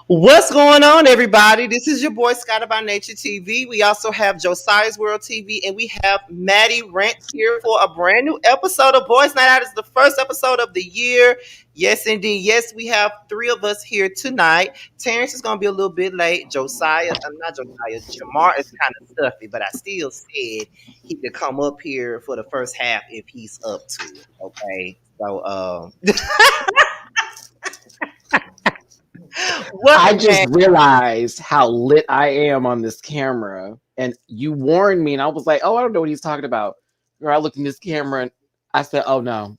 What's going on, everybody? This is your boy Scott by Nature TV. We also have Josiah's World TV, and we have Maddie Rent here for a brand new episode of Boys Night Out. It's the first episode of the year. Yes, indeed. Yes, we have three of us here tonight. Terrence is going to be a little bit late. Not Josiah, Jamar is kind of stuffy, but I still said he could come up here for the first half if he's up to it. Okay. So, I just realized how lit I am on this camera, and you warned me, and I was like, "Oh, I don't know what he's talking about." Or I looked in this camera, and I said, "Oh no,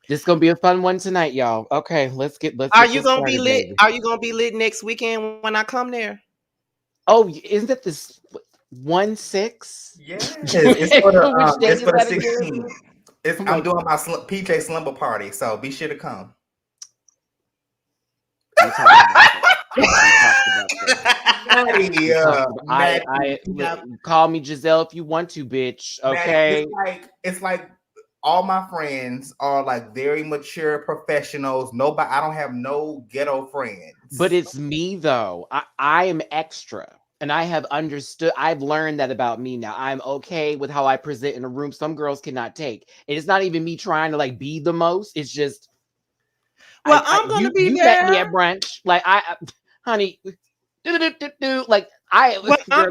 this is gonna be a fun one tonight, y'all." Okay, let's get. Are you gonna be started, lit? baby. Are you gonna be lit next weekend when I come there? Oh, isn't it this 1/6? Yes, it's for the Which it's for the date is that 16th. I'm doing my PJ slumber party, so be sure to come. We talked about that. Call me Giselle if you want to, bitch. Okay. Maddie, it's like all my friends are like very mature professionals. Nobody, I don't have no ghetto friends. But it's me though. I am extra. And I've learned that about me now. I'm okay with how I present in a room. Some girls cannot take. And it's not even me trying to like be the most. It's just I'm gonna be there. You met me at brunch. Like honey, like I'm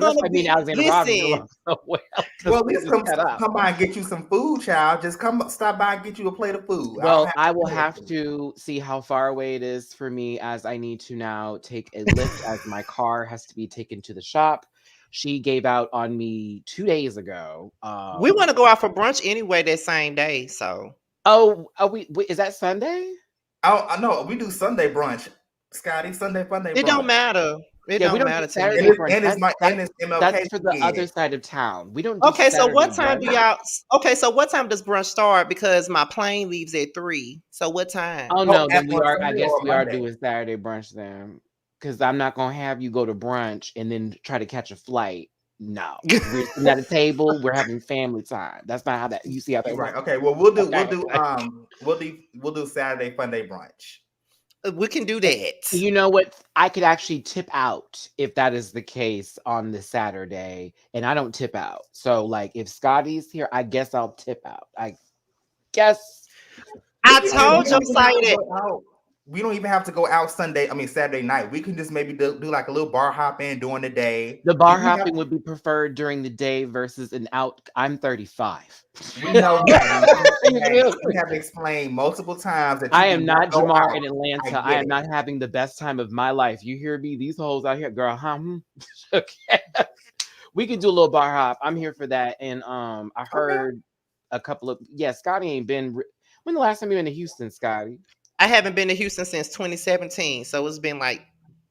gonna be. Listen. Well, at least come by and get you some food, child. Just stop by and get you a plate of food. Well, I will have to see how far away it is for me, as I need to now take a lift as my car has to be taken to the shop. She gave out on me 2 days ago. We want to go out for brunch anyway that same day. So. Is that Sunday? Oh no, we do Sunday brunch, Scotty. Sunday fun day. It don't matter. It don't matter. Saturday brunch. That's for the other side of town. We don't. Okay, so what time do y'all? Okay, so what time does brunch start? Because my plane leaves at 3. So what time? Oh no, then we are. I guess we are doing Saturday brunch then, because I'm not gonna have you go to brunch and then try to catch a flight. No, we're sitting at a table. We're having family time. That's not how that. You see how that right? works. Okay. Well, we'll do Saturday fun day brunch. We can do that. You know what? I could actually tip out if that is the case on the Saturday, and I don't tip out. So, like, if Scotty's here, I guess I'll tip out. I guess. I told Josiah that. We don't even have to go out Saturday night. We can just maybe do like a little bar hopping during the day. The bar hopping would be preferred during the day versus an out. I'm 35. We know that. We have explained multiple times that I am not Jamar in Atlanta. I am not having the best time of my life. You hear me? These hoes out here, girl. Okay. We can do a little bar hop. I'm here for that. And I heard a couple of Scotty ain't been. When the last time you been to Houston, Scotty? I haven't been to Houston since 2017, so it's been like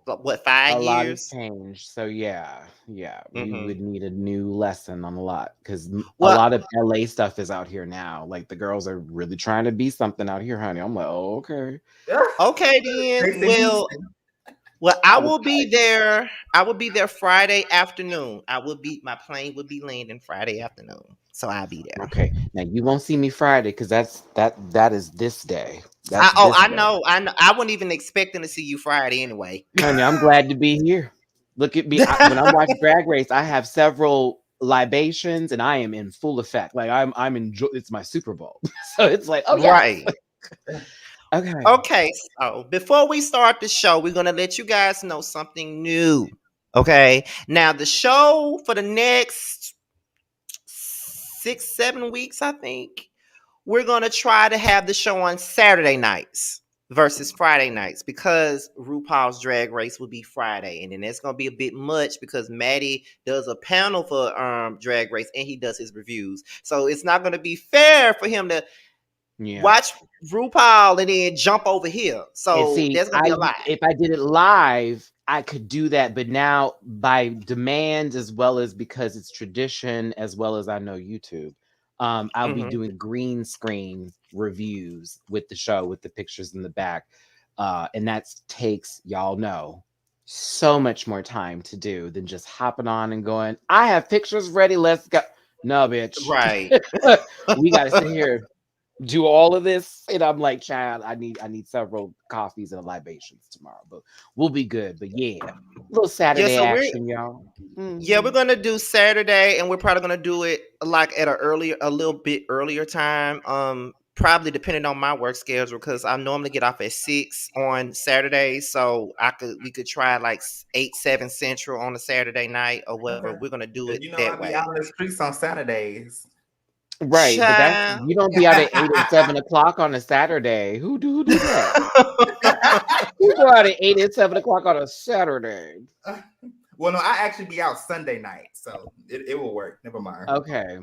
what, 5 years? A lot has changed. So yeah, we would need a new lesson on a lot, because a lot of LA stuff is out here now. Like the girls are really trying to be something out here, honey. I'm like, oh, okay. Okay then. Well, I will be there. I will be there Friday afternoon. My plane would be landing Friday afternoon, so I'll be there. Okay. Now you won't see me Friday because that is this day. I know. I wasn't even expecting to see you Friday anyway. Honey, I'm glad to be here. Look at me. When I'm watching Drag Race, I have several libations and I am in full effect. Like I'm enjoy. It's my Super Bowl, so it's like, oh yeah. Right. Okay. So before we start the show, we're gonna let you guys know something new. Okay. Now the show for the next 6-7 weeks, I think, we're gonna try to have the show on Saturday nights versus Friday nights, because RuPaul's Drag Race will be Friday, and then that's gonna be a bit much because Maddie does a panel for Drag Race and he does his reviews. So it's not gonna be fair for him to watch RuPaul and then jump over here. So that's gonna be a lot. If I did it live, I could do that, but now by demand, as well as because it's tradition, as well as I know YouTube, I'll be doing green screen reviews with the show, with the pictures in the back, and that takes, y'all know, so much more time to do than just hopping on and going, I have pictures ready, let's go. No, bitch. Right. We gotta sit here do all of this, and I'm like, child, I need several coffees and libations tomorrow, but we'll be good. But yeah, little Yeah, Saturday so we're action, y'all. yeah, we're Mhm. gonna do Saturday, and we're probably gonna do it like at a little bit earlier time. Probably depending on my work schedule because I normally get off at 6 on Saturdays, so we could try like 8, 7 central on a Saturday night or whatever. Okay. We're gonna do 'Cause it you know I that be out way. on the streets on Saturdays. Right, but that's Child. you don't be out at 8 and 7 o'clock on a Saturday. Who do that? Who go out at 8 and 7 o'clock on a Saturday? Well, no, I actually be out Sunday night, so it will work. Never mind. Okay,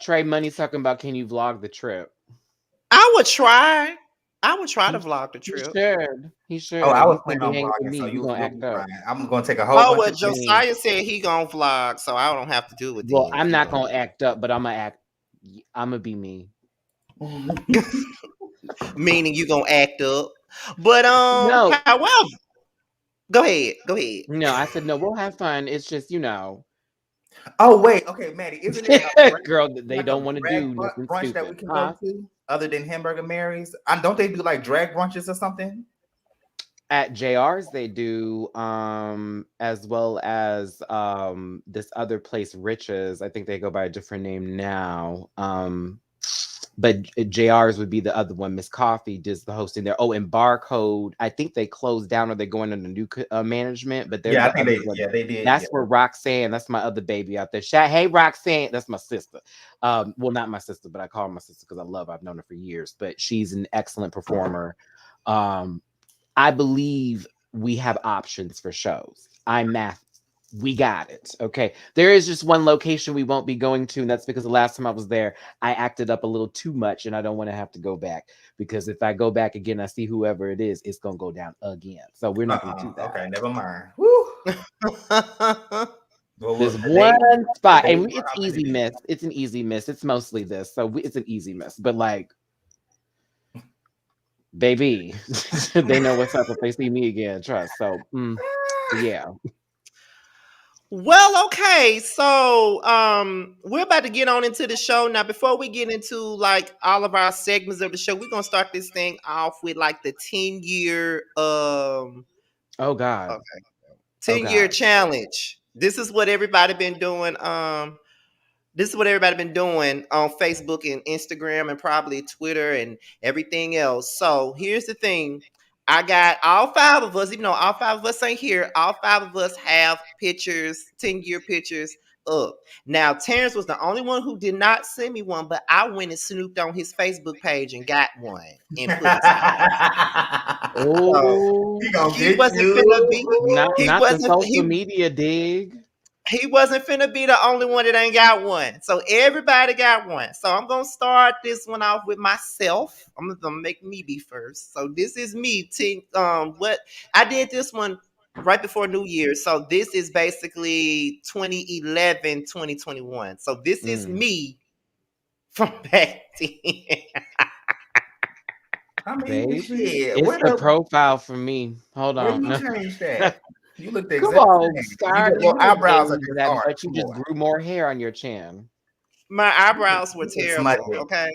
Trey Money's talking about can you vlog the trip? I would try. I would try to He, vlog the he trip. should. He Oh, should. I was He's gonna planning be on hanging with vlogging, me. so We gonna you'll act be up. fine. I'm gonna take a whole Oh bunch well, of things. Josiah said he gonna vlog, so I don't have to do it Well, then if I'm he not gonna gonna act up, but I'm gonna act. I'm gonna be me. meaning you gonna act up. But No, however, go ahead. Go ahead. no. I said no. We'll have fun. It's just Oh wait, okay, Maddie, isn't there a girl, they like a don't want to drag do nothing brunch that we stupid, can huh? go to other than Hamburger Mary's? Don't they do like drag brunches or something? At JR's they do, as well as this other place, Riches. I think they go by a different name now. But JR's would be the other one. Miss Coffee does the hosting there. Oh, and Barcode, I think they closed down or they're going under new management, but they're Yeah, I the think other one. they did. That's Yeah. where Roxanne, that's my other baby out there. Hey, Roxanne, that's my sister. Well, not my sister, but I call her my sister because I've known her for years, but she's an excellent performer. I believe we have options for shows. We got it. Okay. There is just one location we won't be going to, and that's because the last time I was there, I acted up a little too much, and I don't want to have to go back because if I go back again, I see whoever it is, it's gonna go down again. So we're not gonna do that. Okay, never mind. Woo. Well, There's the date- one spot, the date and for it's how easy many- miss. It's an easy miss. It's mostly this, so it's an easy miss. But like, baby, they know what's up if they see me again. Trust. So yeah. Well, okay, so we're about to get on into the show now. Before we get into like all of our segments of the show, we're gonna start this thing off with like the 10-year Oh God. okay, 10-year challenge. This is what everybody been doing. This is what everybody been doing on Facebook and Instagram and probably Twitter and everything else. So here's the thing. I got all 5 of us, even though all 5 of us ain't here, all 5 of us have pictures, 10-year pictures up. Now, Terrence was the only one who did not send me one, but I went and snooped on his Facebook page and got one and put it on. Oh, He wasn't finna be. not He the wasn't. social media dig. He wasn't finna be the only one that ain't got one. So everybody got one. So I'm gonna start this one off with myself. I'm gonna make me be first. So this is me. What I did this one right before New Year. So this is basically 2011, 2021. So this is me from back then. I mean, Baby, shit. it's the profile for me. Hold Where on. you change that? You look the Come exact on, same. Scar. Your eyebrows are just that, hard. but you just grew more hair on your chin. My eyebrows were You look terrible. smutty. Okay.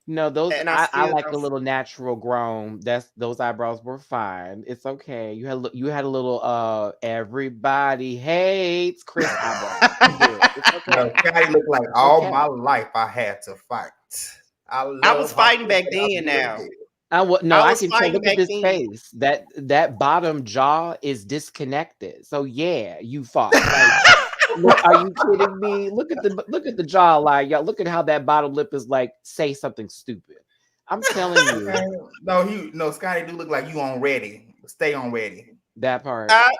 No, those And I still like don't- a little natural grown. Those eyebrows were fine. It's okay. You had a little everybody hates Chris eyebrows. It's okay. No, Scotty looked like all my life I had to fight. I was fighting back then now. I can tell. fighting Look at back this then. face. That bottom jaw is disconnected. So yeah, you fought. Like, look, are you kidding me? Look at the jawline, y'all. Look at how that bottom lip is like. Say something stupid. I'm telling you. No, Scotty do look like you on ready. Stay on ready. That part. Right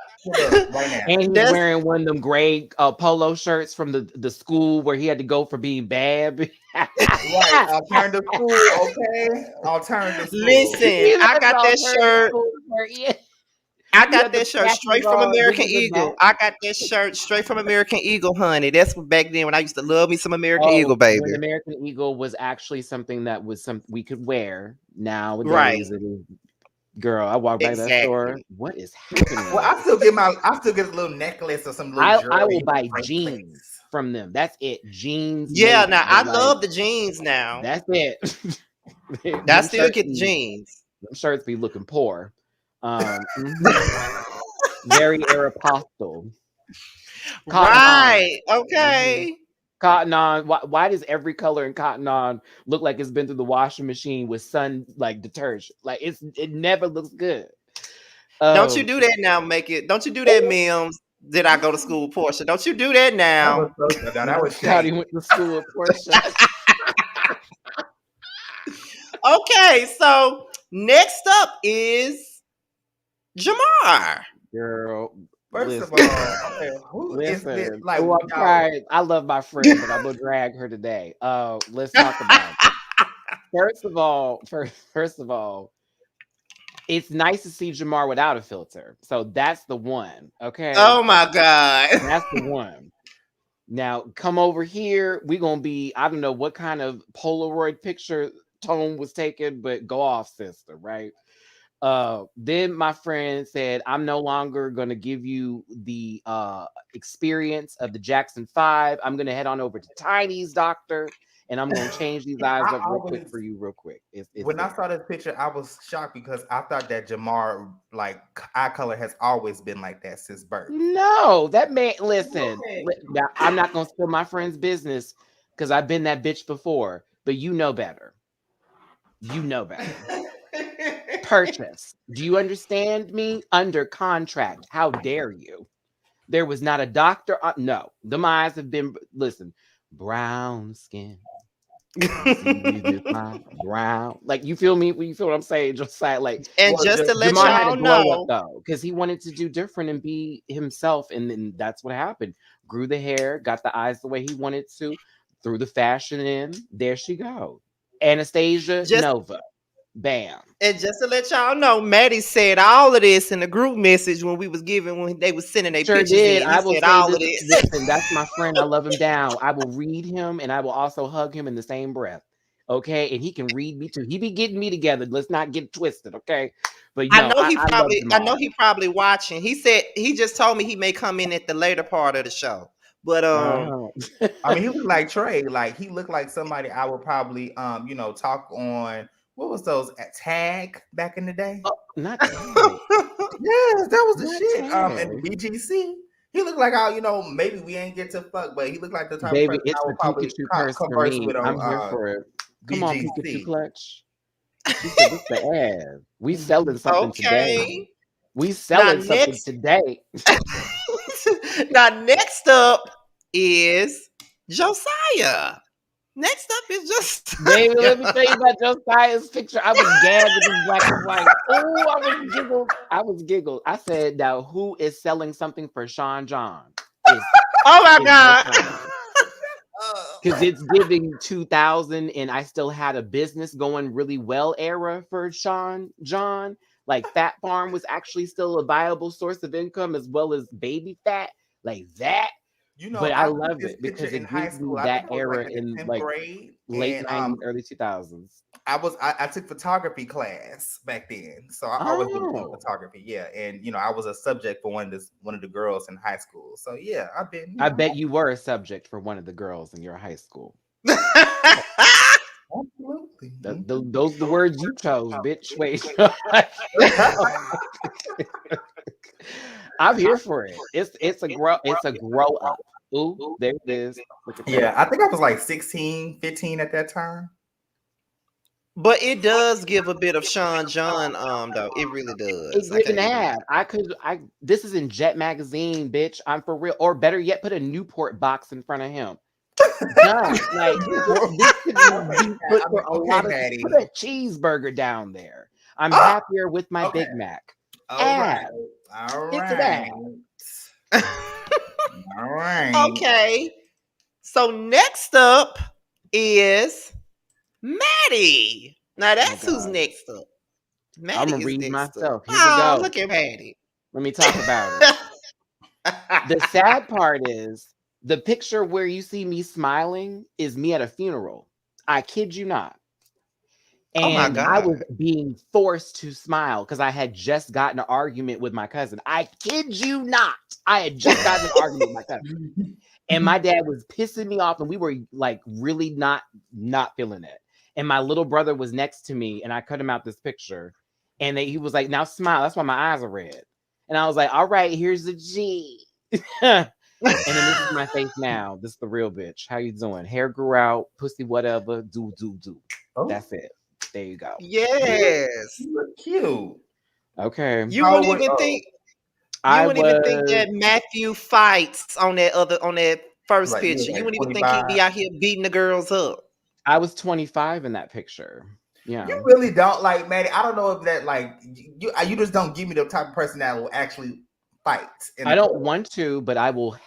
now. And he's wearing one of them gray polo shirts from the school where he had to go for being bad. Right, alternative school, okay? Alternative school. Listen, I got that shirt. I got that shirt straight from American Eagle. I got that shirt straight from American Eagle, honey. That's what back then when I used to love me some American Eagle, baby. When American Eagle was actually something that was we could wear. Nowadays, right. It is, girl, I walk by that store. What is happening? Well, I still get a little necklace or some little jewelry. I will buy jeans. from them. That's it. Jeans. Yeah, Maybe, now but I like love the jeans now. that's it. I Them still shirts get the be jeans. them shirts be looking poor. Very Aeropostale. Cotton On. Right. Okay. Cotton On. Why does every color in Cotton On look like it's been through the washing machine with sun like detergent? Like it never looks good. Don't you do that now, make it. Don't you do that, memes? Did I go to school, Portia? Don't you do that That was now? so that was Scotty shady. went to school with Portia. Okay, so next up is Jamar. Girl, First of listen. all, okay, who is this? Listen. Like, Oh, I'm y'all, crying. I love my friend, but I'm gonna drag her today. Let's talk about it. First of all, it's nice to see Jamar without a filter. So that's the one. Okay. Oh my God. That's the one. Now come over here. We're gonna be, I don't know what kind of Polaroid picture Tone was taken, but go off, sister, right? Then my friend said, I'm no longer gonna give you the experience of the Jackson 5. I'm gonna head on over to Tiny's doctor and I'm gonna change these eyes I up real quick always for you, real quick. It's when I there. saw this picture, I was shocked because I thought that Jamar like eye color has always been like that since birth. No, that man, listen, now I'm not gonna spill my friend's business because I've been that bitch before, but you know better. You know better. Purchase. Do you understand me? Under contract. How dare you? There was not a doctor. No, them eyes have been, listen, brown skin. Brown. Like, you feel me? You feel what I'm saying? Just like, And Well, just to let Jamar had a y'all glow up know, though, because he wanted to do different and be himself, and then that's what happened. Grew the hair, got the eyes the way he wanted to, threw the fashion in. There she go. Anastasia just Nova. Bam. and just to let y'all know, Maddie said all of this in the group message when they was sending their Sure pictures did. in. He I will said say all of this. this. Listen, that's my friend. I love him down. I will read him and I will also hug him in the same breath. Okay. And he can read me too. He be getting me together. Let's not get twisted. Okay. But I no, know I love I know Jamar. he probably watching. He said he just told me he may come in at the later part of the show. But Uh-huh. I mean, he looked like Trey. Like he looked like somebody I would probably talk on. What was those at Tag back in the day? Oh, not tag. Yes, that was the Not shit. And tag. BGC. He looked like maybe we ain't get to fuck, but he looked like the type of Baby, person it's I the would probably Pikachu curse for converse me. with I'm here on for it. Come on, Pikachu BGC. clutch. She said, this the ad. We selling something today. okay. We Now selling something today. now next up is Josiah. Next up is Josiah. Baby, let me tell you about Josiah's picture. I was gagged with this black and white. Oh, I was giggled. I said, now who is selling something for Sean John? Oh my God. Because it's giving 2000 and I still had a business going really well era for Sean John. Like Fat Farm was actually still a viable source of income as well as baby fat. Like that. But I I took love this it picture because in it high gives me school. I that think I was era like in the in 10th like grade. late And 90s, early 2000s. I took photography class back then, so I always wanted to do Oh, photography. Yeah, and I was a subject for one of the girls in high school. So yeah, I've been. I bet you were a subject for one of the girls in your high school. Absolutely. Those are the words you chose, bitch. Wait. I'm here for it. It's a grow up. Ooh, there it is. Look at that. Yeah, I think I was like 16, 15 at that time. But it does give a bit of Sean John, though. It really does. It didn't have. This is in Jet Magazine, bitch. I'm for real. Or better yet, put a Newport box in front of him. Done. Like this could be put for a lot of Patty. put a cheeseburger down there. I'm happier with my Big Mac. All right. Get to that. All right. Okay. So next up is Maddie. Now that's who's next up. Maddie I'm gonna is read next myself. up. Here we go. Look at Maddie. Let me talk about it. The sad part is the picture where you see me smiling is me at a funeral. I kid you not. Oh my And I God. was being forced to smile because I had just gotten an argument with my cousin. I kid you not. I had just gotten an argument with my cousin. And my dad was pissing me off, and we were like really not feeling it. And my little brother was next to me, and I cut him out this picture. And he was like, "Now smile." That's why my eyes are red. And I was like, "All right, here's the G." And then this is my face now. This is the real bitch. How you doing? Hair grew out, pussy, whatever. Do. Oh, That's it. There you go. Yes. you look cute. Okay. You How wouldn't old even were- think you I wouldn't even think was that Matthew fights on that first Like, you was picture. You like wouldn't even think he'd 25. be out here beating the girls up. 25 in that picture. Yeah. You really don't like Maddie. I don't know if that like you just don't give me the type of person that will actually fight. I don't want to, but I will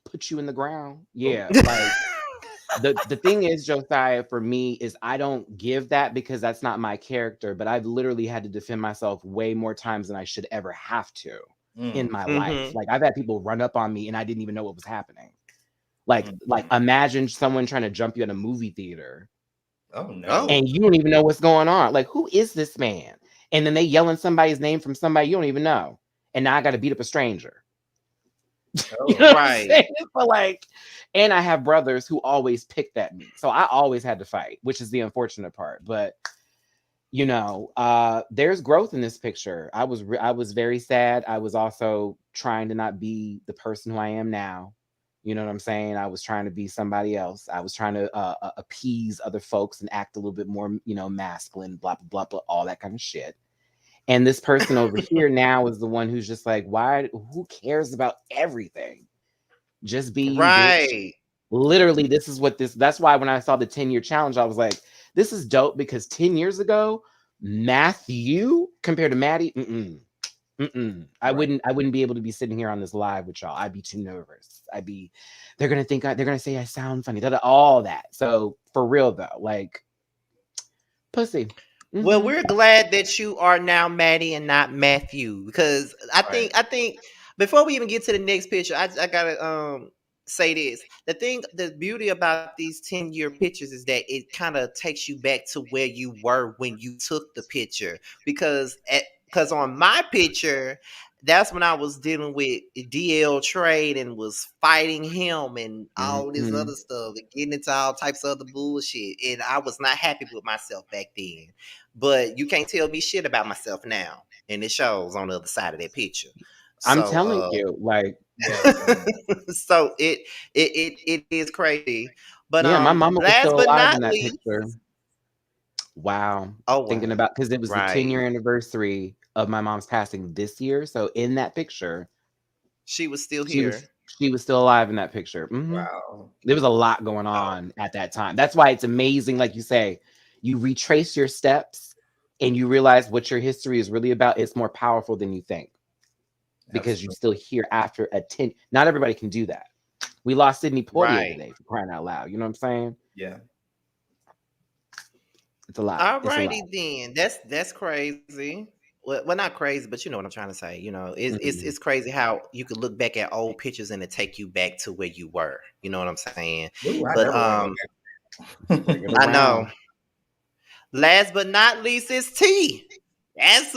put you in the ground. Yeah. Like the thing is, Josiah, for me is I don't give that because that's not my character, but I've literally had to defend myself way more times than I should ever have to in my life. Like I've had people run up on me and I didn't even know what was happening. Like imagine someone trying to jump you in a movie theater. Oh no. And you don't even know what's going on. Like, who is this man? And then they yelling somebody's name from somebody you don't even know. And now I got to beat up a stranger. You know Right. what I'm saying? But like, and I have brothers who always picked at me. So I always had to fight, which is the unfortunate part. But you know, there's growth in this picture. I was very sad. I was also trying to not be the person who I am now. You know what I'm saying? I was trying to be somebody else. I was trying to appease other folks and act a little bit more, you know, masculine, blah, blah, blah, blah, all that kind of shit. And this person over here now is the one who's just like, who cares about everything? Just be you, Right. bitch. Literally, that's why when I saw the 10-year challenge, I was like, this is dope because 10 years ago, Matthew compared to Maddie, I wouldn't be able to be sitting here on this live with y'all. I'd be too nervous. They're gonna say I sound funny, all that. So for real though, like pussy. Well, we're glad that you are now Maddie and not Matthew, because I think before we even get to the next picture, I gotta say this. The beauty about these 10-year pictures is that it kind of takes you back to where you were when you took the picture. Because on my picture, that's when I was dealing with DL Trade and was fighting him and all this other stuff and getting into all types of other bullshit. And I was not happy with myself back then. But you can't tell me shit about myself now. And it shows on the other side of that picture. I'm telling you, like so it is crazy. But yeah, my mama was last still but alive not in that least, picture. Wow. Oh, thinking wow. about because it was Right. the 10-year anniversary of my mom's passing this year. So in that picture, she was still here. She was still alive in that picture. Wow. There was a lot going on at that time. That's why it's amazing, like you say, you retrace your steps and you realize what your history is really about. It's more powerful than you think because you're still here after a 10. Not everybody can do that. We lost Sidney Poitier today, for crying out loud. You know what I'm saying? Yeah. It's a lot. All righty then. That's crazy. Well, not crazy, but you know what I'm trying to say. You know, it's crazy how you could look back at old pictures and it take you back to where you were. You know what I'm saying? Ooh, but I know. Last but not least is T. That's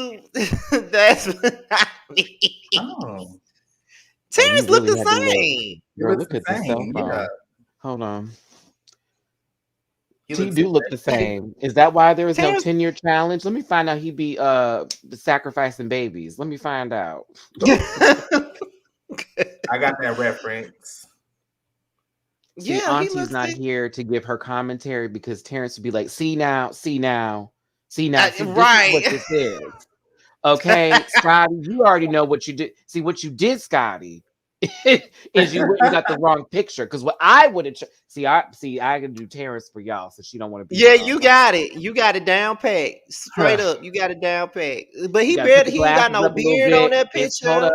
Oh. Terrence look the same. Girl, look at the cell phone. Yeah. Hold on. T do look the same. Is that why there is no 10-year challenge? Let me find out he be sacrificing babies. Let me find out. I got that reference. See, yeah, Auntie's not here to give her commentary because Terrence would be like, see now. See, right. See, this is what this is. Okay, Scotty, you already know what you did. See, what you did, Scotty, is you got the wrong picture. Because what I would have I can do Terrence for y'all, so she don't want to be. Yeah, you got it. You got it down pat. Straight up, you got it down pat. But he ain't got no beard on that picture.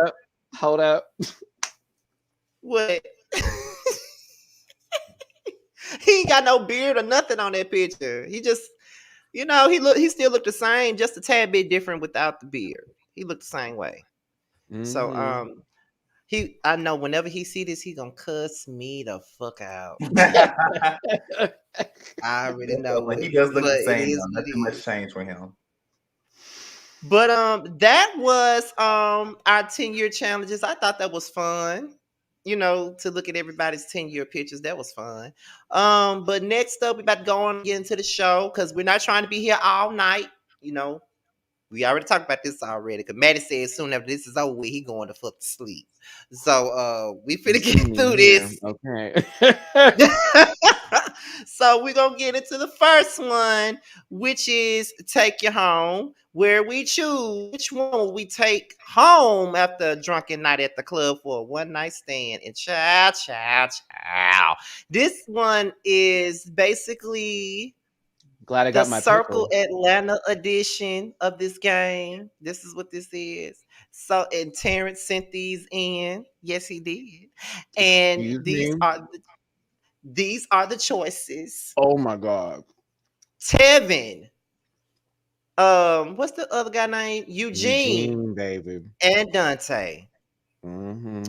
Hold up. What? He ain't got no beard or nothing on that picture. He just, he still looked the same, just a tad bit different without the beard. He looked the same way. So I know whenever he see this, he gonna cuss me the fuck out. I already know But it, he does look but the it same is though. what it Nothing much is. changed for him. But that was our 10-year challenges. I thought that was fun. To look at everybody's 10-year pictures. That was fun. But next up, we about to go on and get into the show because we're not trying to be here all night. We already talked about this already. Because Maddie said soon after this is over with, he going to fuck to sleep. So we finna get through this. Okay. So we're gonna get into the first one, which is Take You Home, where we choose which one will we take home after a drunken night at the club for a one night stand. And chow, chow, chow. This one is basically Glad I the got my Circle pickle. Atlanta edition of this game. This is what this is. So, and Terrence sent these in. Yes, he did. And Excuse these me. are the choices. Oh my god. Tevin. What's the other guy name? Eugene baby. and Dante. hmm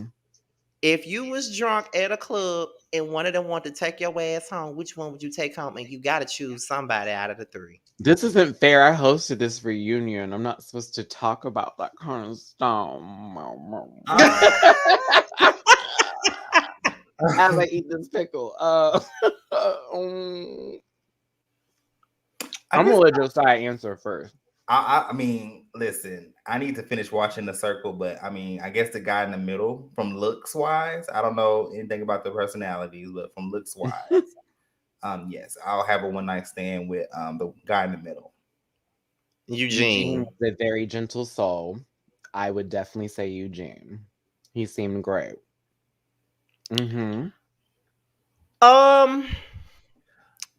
If you was drunk at a club and one of them wanted to take your ass home, which one would you take home? And you got to choose somebody out of the three. This isn't fair. I hosted this reunion. I'm not supposed to talk about that kind of stuff. As I eat this pickle. I'm gonna let Josiah answer first. I mean, listen, I need to finish watching The Circle, but I mean, I guess the guy in the middle, from looks wise, I don't know anything about the personalities, but from looks wise, yes, I'll have a one night stand with the guy in the middle. Eugene. is a very gentle soul. I would definitely say Eugene. He seemed great.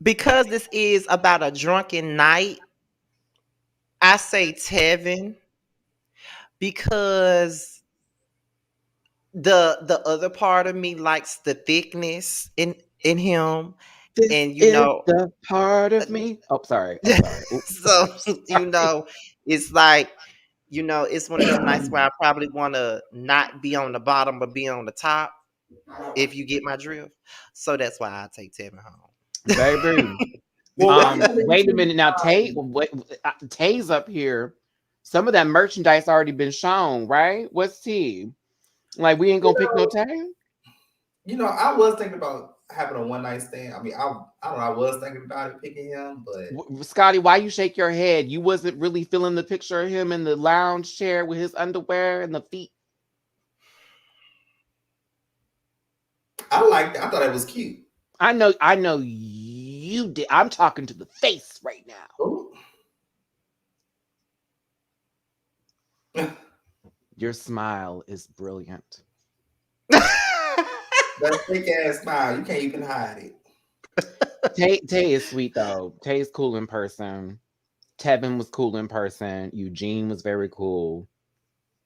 Because this is about a drunken night, I say Tevin because the other part of me likes the thickness in him. This And is the part of me. Oh, sorry. So it's like, it's one of them nights where I probably want to not be on the bottom but be on the top, if you get my drift. So that's why I take Tevin home. Baby. Wait a minute now. Tay's up here. Some of that merchandise already been shown, right? What's T? Like, we ain't gonna pick no Tay? I was thinking about having a one night stand. I mean, I don't know. I was thinking about it, picking him, but Scotty, why you shake your head? You wasn't really feeling the picture of him in the lounge chair with his underwear and the feet. I liked it. I thought it was cute. I know you did. I'm talking to the face right now. Your smile is brilliant. That thick ass smile, you can't even hide it. Tay is sweet though. Tay is cool in person. Tevin was cool in person. Eugene was very cool.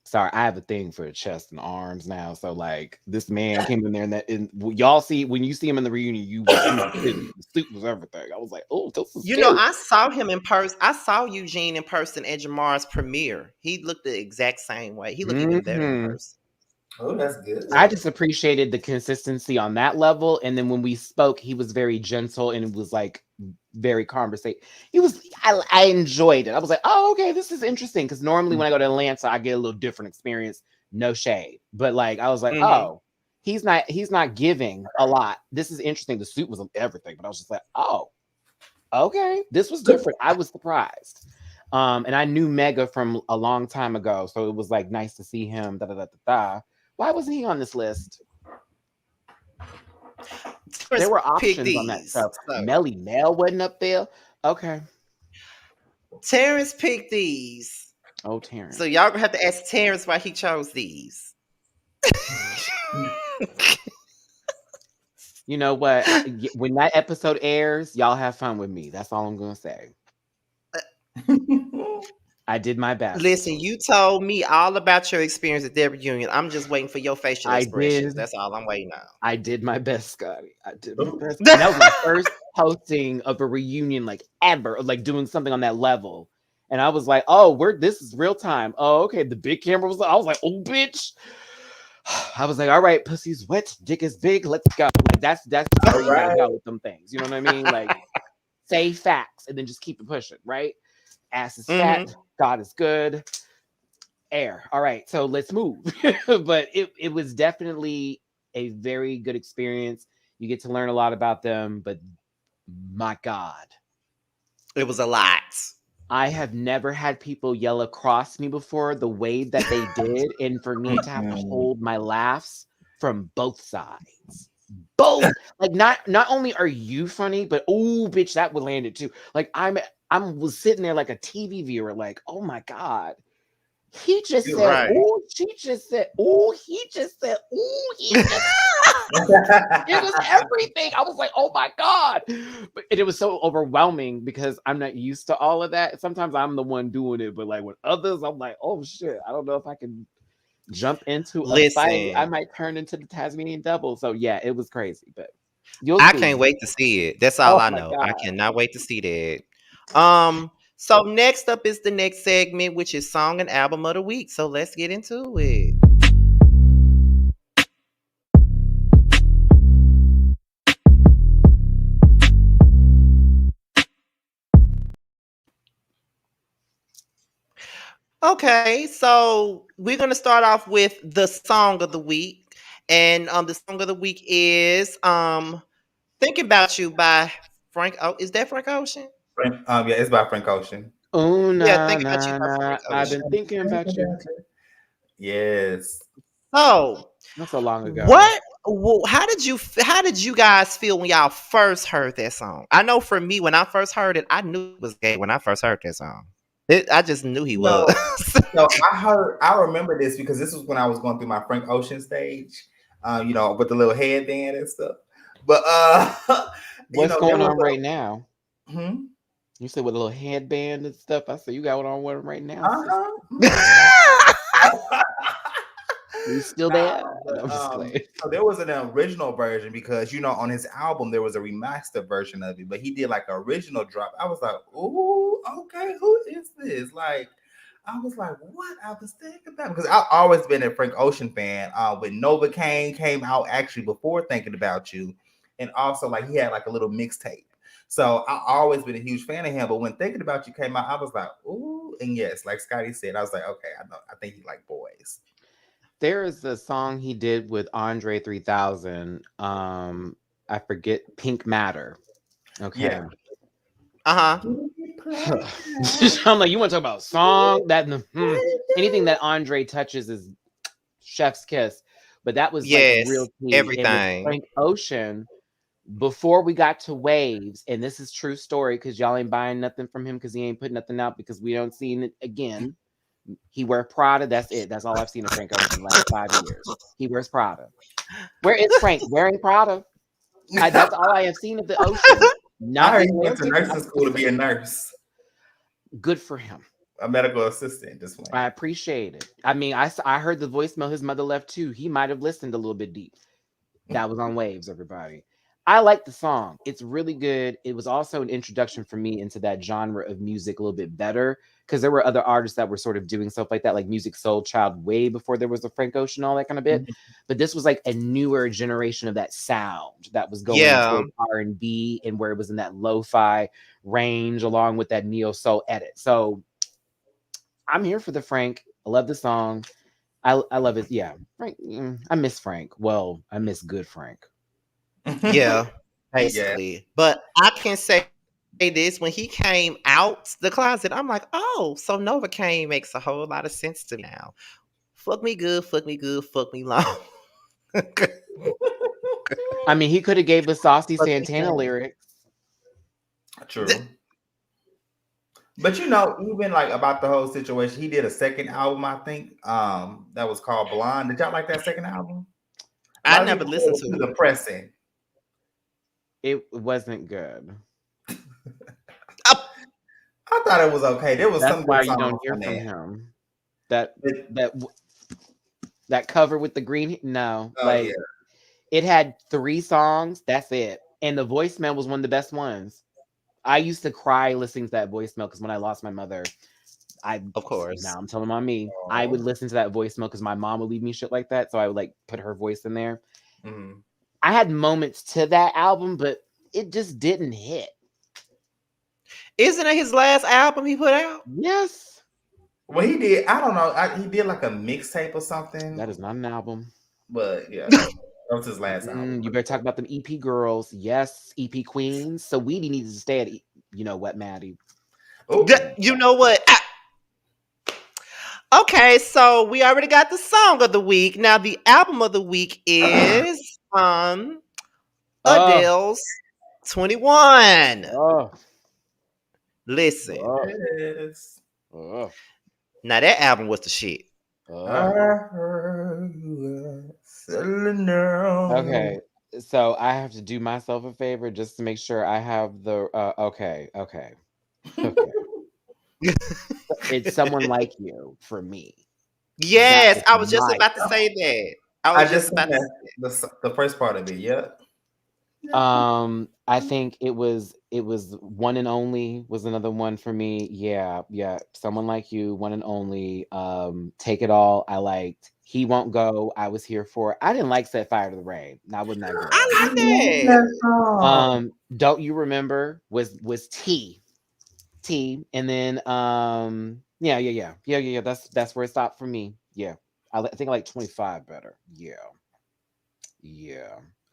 Sorry, I have a thing for the chest and arms now. So like, this man came in there, and y'all see when you see him in the reunion, the suit was everything. I was like, oh, this is cute. I saw him in person. I saw Eugene in person at Jamar's premiere. He looked the exact same way. He looked even better in person. Oh, that's good. I just appreciated the consistency on that level. And then when we spoke, he was very gentle and it was like very conversational. I enjoyed it. I was like, oh, okay, this is interesting. Because normally when I go to Atlanta, I get a little different experience. No shade. But like, I was like, oh, he's not giving a lot. This is interesting. The suit was everything. But I was just like, oh, okay, this was different. I was surprised. And I knew Mega from a long time ago. So it was like nice to see him. Why wasn't he on this list? There were options on that stuff. Melly Mel wasn't up there. Okay. Terrence picked these. Oh, Terrence. So y'all gonna have to ask Terrence why he chose these. You know what? When that episode airs, y'all have fun with me. That's all I'm gonna say. I did my best. Listen, you told me all about your experience at their reunion. I'm just waiting for your facial expressions. That's all I'm waiting on. I did my best, Scotty. I did my best. That was my first hosting of a reunion, like ever, like doing something on that level. And I was like, oh, this is real time. Oh, okay. The big camera was, I was like, oh, bitch. I was like, all right, pussy's wet, dick is big, let's go. Like that's where you gotta go with them things. You know what I mean? Like say facts and then just keep it pushing, right? Ass is fat, God is good. Air. All right, so let's move. But it was definitely a very good experience. You get to learn a lot about them, but my God. It was a lot. I have never had people yell across me before the way that they did, and for me to have to hold my laughs from both sides. Both. Like not only are you funny, but oh bitch, that would land it too. Like I was sitting there like a TV viewer, like, oh my God. He just You're said, right. oh, she just said, oh, he just said, oh, he just it was everything. I was like, oh my God. But it was so overwhelming because I'm not used to all of that. Sometimes I'm the one doing it, but like with others, I'm like, oh shit, I don't know if I can jump into a fight. I Listen, might turn into the Tasmanian devil. So yeah, it was crazy, but you'll I see. can't wait to see it. That's all Oh I my know. I God. cannot wait to see that. So next up is the next segment, which is song and album of the week. So let's get into it. Okay, so we're gonna start off with the song of the week, and the song of the week is "Thinking About You" by Frank. Oh, is that Frank Ocean? Yeah, it's by Frank Ocean. Oh Yeah, na "Thinking About You" na by na. Frank I've been Ocean. thinking about you. Yes. So, Not so long ago. what? How did you guys feel when y'all first heard that song? I know for me, when I first heard it, I knew it was gay when I first heard that song. I just knew he was. No, I remember this because this was when I was going through my Frank Ocean stage, with the little headband and stuff. But What's there going was on right now? hmm? You said with a little headband and stuff. I said you got one on one right now. You still there? No, I'm just playing. So there was an original version because on his album there was a remastered version of it, but he did like an original drop. I was like, "Ooh, okay, who is this?" Like, I was like, "What?" I was thinking about because I've always been a Frank Ocean fan. When Novocaine came out actually before Thinking About You, and also like he had like a little mixtape. So I always been a huge fan of him. But when Thinking About You came out, I was like, "Ooh," and yes, like Scotty said, I was like, "Okay, I know. I think he like boys." There is a song he did with Andre 3000. I forget, Pink Matter. Okay. Yeah. I'm like, you want to talk about song that anything that Andre touches is chef's kiss. But that was like real Yes, key. And with everything. Frank Ocean, before we got to Waves, and this is true story because y'all ain't buying nothing from him because he ain't putting nothing out because we don't see it again. He wears Prada. That's it. That's all I've seen of Frank Ocean in the last 5 years. He wears Prada. Where is Frank wearing Prada? That's all I have seen of the Ocean. Not I heard in he went to Atlantic, nursing school to be a nurse, good for him. a medical assistant. Just went. I appreciate it. I mean, I heard the voicemail his mother left too. He might have listened a little bit deep. That was on Waves, everybody. I like the song. It's really good. It was also an introduction for me into that genre of music a little bit better because there were other artists that were sort of doing stuff like that, like Music Soul Child way before there was a Frank Ocean, all that kind of bit. But this was like a newer generation of that sound that was going towards R&B and where it was in that lo-fi range along with that neo soul edit. So I'm here for the Frank. I love the song. I love it. Yeah, Frank. I miss Frank. Well, I miss good Frank. Yeah, basically. But I can say this: when he came out the closet, I'm like, oh, so Novocaine makes a whole lot of sense to me now. Fuck me good, fuck me good, fuck me long. I mean, he could have gave us Saucy Santana lyrics. True. But even like about the whole situation, he did a second album, I think, that was called Blonde. Did y'all like that second album? I never listened to it. Depressing. It wasn't good. I thought it was okay. There was That's why you don't hear from him. That cover with the green. No, it had 3 songs. That's it. And the voicemail was one of the best ones. I used to cry listening to that voicemail because when I lost my mother, Of course. Now I'm telling on me. I would listen to that voicemail because my mom would leave me shit like that, so I would like put her voice in there. I had moments to that album, but it just didn't hit. Isn't it his last album he put out? Yes. Well, he did. I don't know. He did like a mixtape or something. That is not an album. But yeah, that was his last album. You better talk about them EP girls. Yes, EP queens. So Weedy needs to stay at, what, Maddie? You know what? Okay, so we already got the song of the week. Now the album of the week is Adele's 21. Listen. Now that album was the shit. Okay, so I have to do myself a favor just to make sure I have the okay. It's Someone Like You for me. Yes, I was just about to say that. I was just about to say the first part of it. Yeah. I think it was One and Only was another one for me. Yeah. Someone Like You, One and Only. Take It All, I liked. He Won't Go, I was here for. I didn't like Set Fire to the Rain. I would not go. I like that. Don't You Remember was T, and then yeah. That's where it stopped for me. Yeah, I think I like 25 better. Yeah.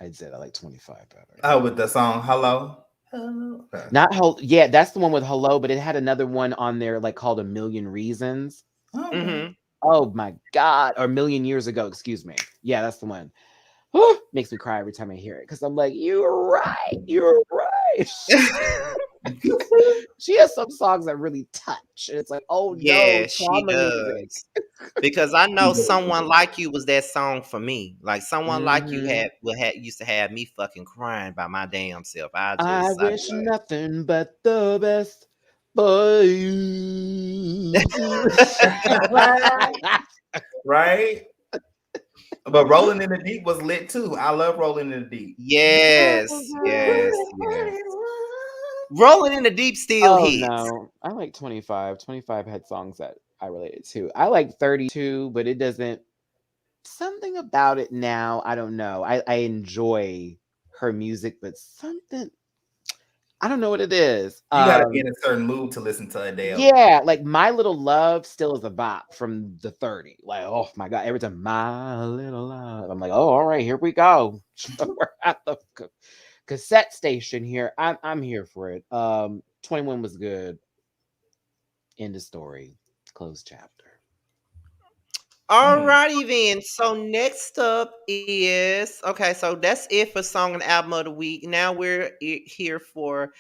I said I like 25 better. Oh, with the song Hello. Okay. Not Hello. Yeah, that's the one with Hello, but it had another one on there like called A Million Reasons. Oh my God, or A Million Years Ago. Excuse me. Yeah, that's the one. Makes me cry every time I hear it because I'm like, you're right. She has some songs that really touch. It's like, oh yeah, no, she does. Because I know Someone Like You was that song for me. Like Someone Like You used to have me fucking crying by my damn self. I wish nothing but the best for you. Right? But Rolling in the Deep was lit too. I love Rolling in the Deep. Yes. Rolling in the Deep still hits. No, I like 25. 25 had songs that I related to. I like 32, but it doesn't. Something about it now, I don't know. I enjoy her music, but something, I don't know what it is. You gotta be in a certain mood to listen to Adele. Yeah, like My Little Love still is a bop from the 30. Like, oh my God, every time My Little Love, I'm like, oh, all right, here we go. We're at the cassette station here. I'm here for it. 21 was good. End of story. Closed chapter. All righty then. So next up is so that's it for song and album of the week. Now we're here for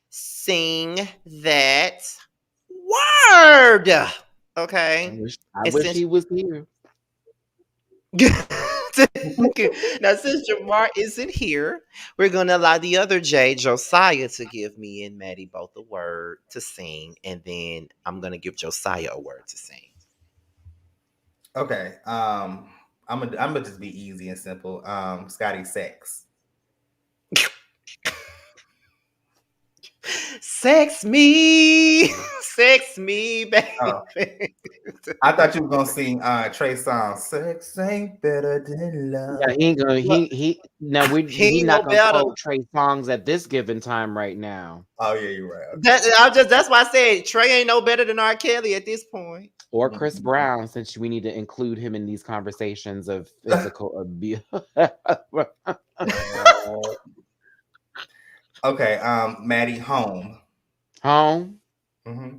Sing That Word. Okay. I wish he was here. Now, since Jamar isn't here, we're gonna allow the other Josiah, to give me and Maddie both a word to sing, and then I'm gonna give Josiah a word to sing. Okay. I'm gonna just be easy and simple. Scotty Sex. Sex me, baby. Oh. I thought you were gonna sing Trey Songz. Sex ain't better than love. Yeah, he ain't gonna. He not gonna quote Trey Songz at this given time right now. Oh yeah, you're right. Okay. That's why I said Trey ain't no better than R. Kelly at this point, or Chris Brown, since we need to include him in these conversations of physical abuse. Okay, Maddie, Home. Mm-hmm.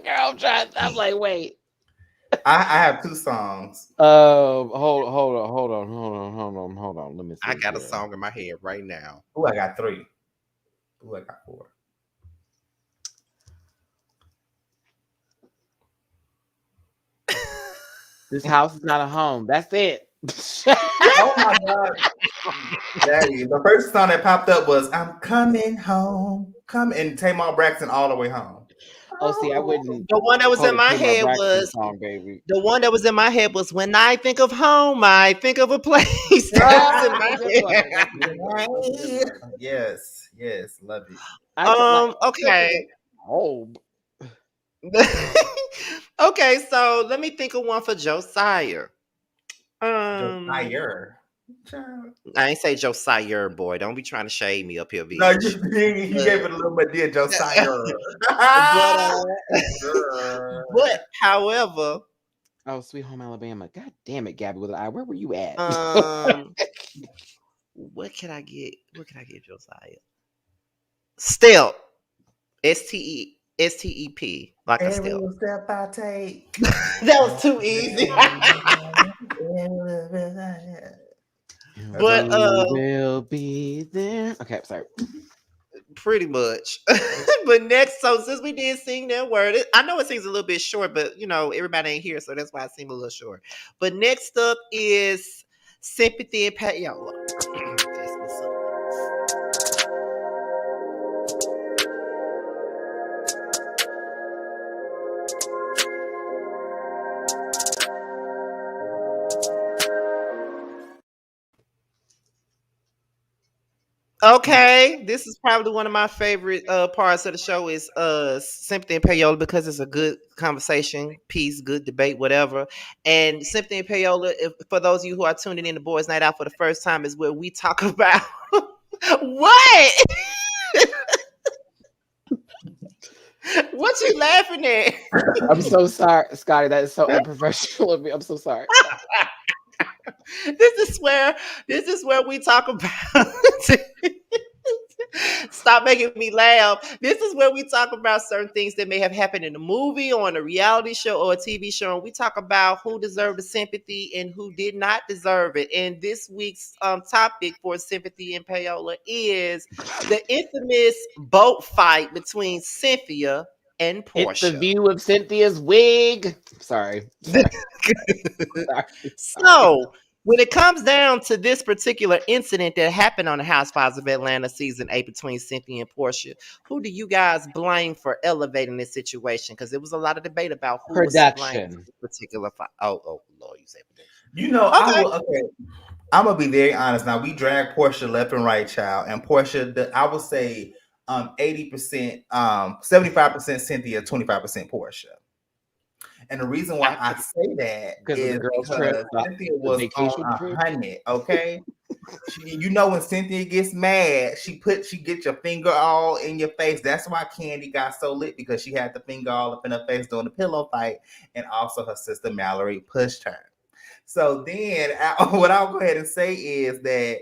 Girl, I'm like, wait. I have two songs. Hold on. Let me see. I got a song in my head right now. Oh, I got three. Oh, I got four. This house is not a home. That's it. Oh my God. Daddy, the first song that popped up was I'm Coming Home. And Tamar Braxton, All the Way Home. Oh, see, I wouldn't. The one that was in my head was song, baby. the one that was in my head was when I think of home, I think of a place. That was in my head. Yes, yes, love it. Okay. Home. Okay, so let me think of one for Josiah. Josiah. I ain't say Josiah, boy. Don't be trying to shade me up here, bitch. No, you gave it a little bit, dear Josiah. but however, oh, Sweet Home Alabama. God damn it, Gabby with an eye. Where were you at? what can I get? What can I get, Josiah? Step. STEP. Like a step. Step I take. That was too easy. But we'll be there. Okay, sorry. Pretty much. But next, so since we did sing that word, I know it seems a little bit short, but you know, everybody ain't here, so that's why it seemed a little short. But next up is Sympathy and Payola. That's what's up. Okay, this is probably one of my favorite parts of the show is Sympathy and Payola because it's a good conversation piece, good debate, whatever. And Sympathy and Payola, for those of you who are tuning in to Boys Night Out for the first time, is where we talk about what? What you laughing at? I'm so sorry, Scotty. That is so unprofessional of me. I'm so sorry. This is where we talk about stop making me laugh. This is where we talk about certain things that may have happened in a movie or on a reality show or a TV show, and we talk about who deserved the sympathy and who did not deserve it. And this week's topic for Sympathy and Payola is the infamous boat fight between Cynthia and Portia. It's the view of Cynthia's wig. Sorry. So, when it comes down to this particular incident that happened on the Housewives of Atlanta season 8 between Cynthia and Portia, who do you guys blame for elevating this situation? Because there was a lot of debate about who was to blame for this particular fight. Oh, Lord, you said production. You know, okay. I'm gonna be very honest. Now we drag Portia left and right, child, and Portia, I would say 80%, 75% Cynthia, 25% Portia. And the reason why I say that is because Cynthia was on 100. Okay, you know when Cynthia gets mad, she gets your finger all in your face. That's why Candy got so lit, because she had the finger all up in her face during the pillow fight, and also her sister Mallory pushed her. So then, what I'll go ahead and say is that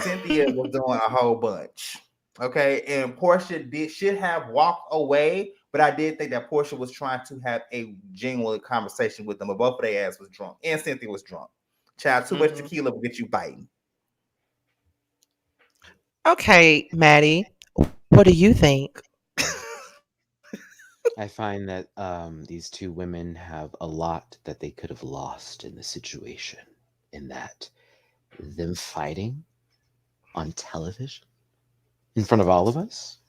Cynthia was doing a whole bunch. Okay, and Portia should have walked away, but I did think that Portia was trying to have a genuine conversation with them, but both of their ass was drunk, and Cynthia was drunk. Child, too much tequila will get you biting. Okay, Maddie, what do you think? I find that these two women have a lot that they could have lost in the situation, in that them fighting on television in front of all of us.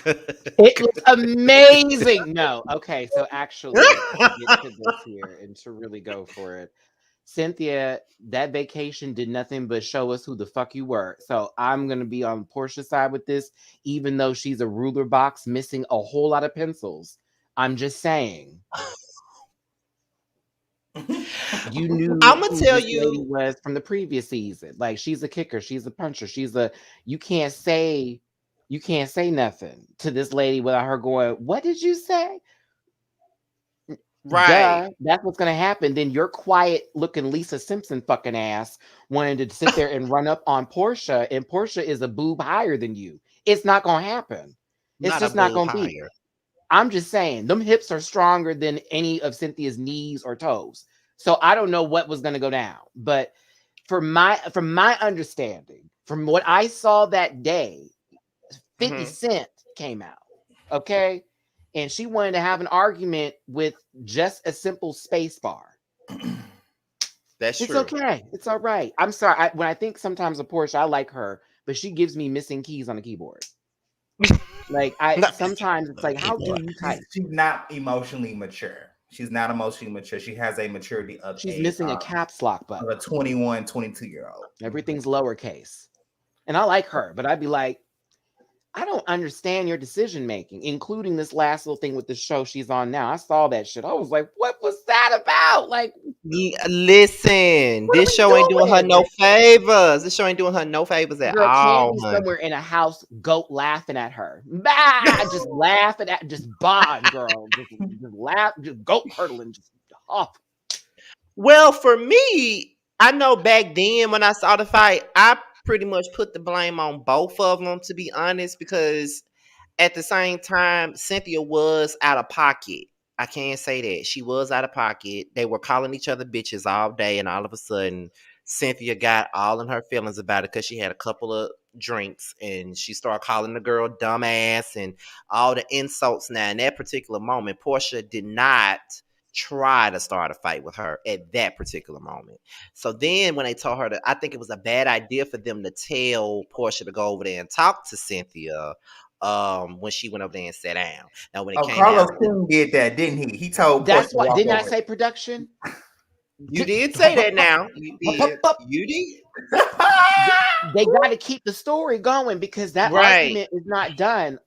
It was amazing. No, okay, so actually, to get to this here and to really go for it, Cynthia, that vacation did nothing but show us who the fuck you were. So I'm gonna be on Portia's side with this, even though she's a ruler box missing a whole lot of pencils. I'm just saying. You knew I'm gonna tell you was from the previous season. Like, she's a kicker, she's a puncher, you can't say nothing to this lady without her going, what did you say? Right. Duh, that's what's gonna happen. Then your quiet looking Lisa Simpson fucking ass wanted to sit there and run up on Portia, and Portia is a boob higher than you. It's not gonna happen. It's just not gonna be. I'm just saying, them hips are stronger than any of Cynthia's knees or toes. So I don't know what was gonna go down. But from my understanding, from what I saw that day, 50 Cent came out. Okay. And she wanted to have an argument with just a simple space bar. That's true. It's okay. It's all right. I'm sorry. When I think sometimes of Portia, I like her, but she gives me missing keys on the keyboard. Like sometimes it's like, how do you type? She's not emotionally mature. She's not emotionally mature. She has a maturity of She's missing a caps lock button. Of a 21, 22-year-old. Everything's lowercase. And I like her, but I'd be like, I don't understand your decision making, including this last little thing with the show she's on now. I saw that shit. I was like, what was that about? Like, listen, this show ain't doing her no favors. This show ain't doing her no favors at all. Candy's somewhere in a house, goat laughing at her. Bah! Just laughing at, just bond, girl. Just laugh, just goat hurdling, just off. Well, for me, I know back then when I saw the fight, I pretty much put the blame on both of them, to be honest, because at the same time, Cynthia was out of pocket. I can't say that. She was out of pocket. They were calling each other bitches all day, and all of a sudden, Cynthia got all in her feelings about it because she had a couple of drinks, and she started calling the girl dumbass and all the insults. Now, in that particular moment, Portia did not try to start a fight with her at that particular moment. So then when they told her that, I think it was a bad idea for them to tell Portia to go over there and talk to Cynthia when she went over there and sat down. Now when it came Carlos out, King did that, didn't he? He told that's why didn't I say production? You did say that now. You did. You did. They got to keep the story going because that argument is not done.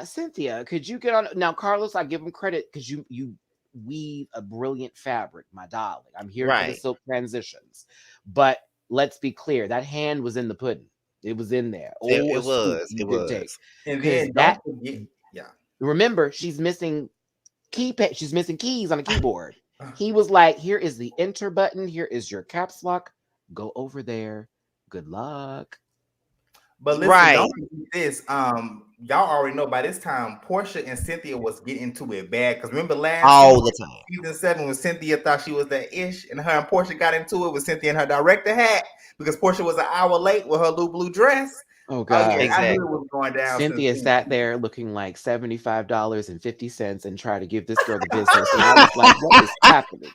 Cynthia, could you get on now? Carlos, I give him credit because you weave a brilliant fabric, my darling. I'm here for the silk transitions. But let's be clear, that hand was in the pudding. It was in there. It was. And then remember, she's missing she's missing keys on the keyboard. He was like, here is the enter button. Here is your caps lock. Go over there. Good luck. But listen, don't forget this. Y'all already know by this time, Portia and Cynthia was getting into it bad. Because remember season 7 when Cynthia thought she was that ish, and her and Portia got into it with Cynthia in her director hat because Portia was an hour late with her blue dress. Oh God! I knew it was going down. Cynthia sat there looking like $75.50 and tried to give this girl the business, and I was like, "What is happening?"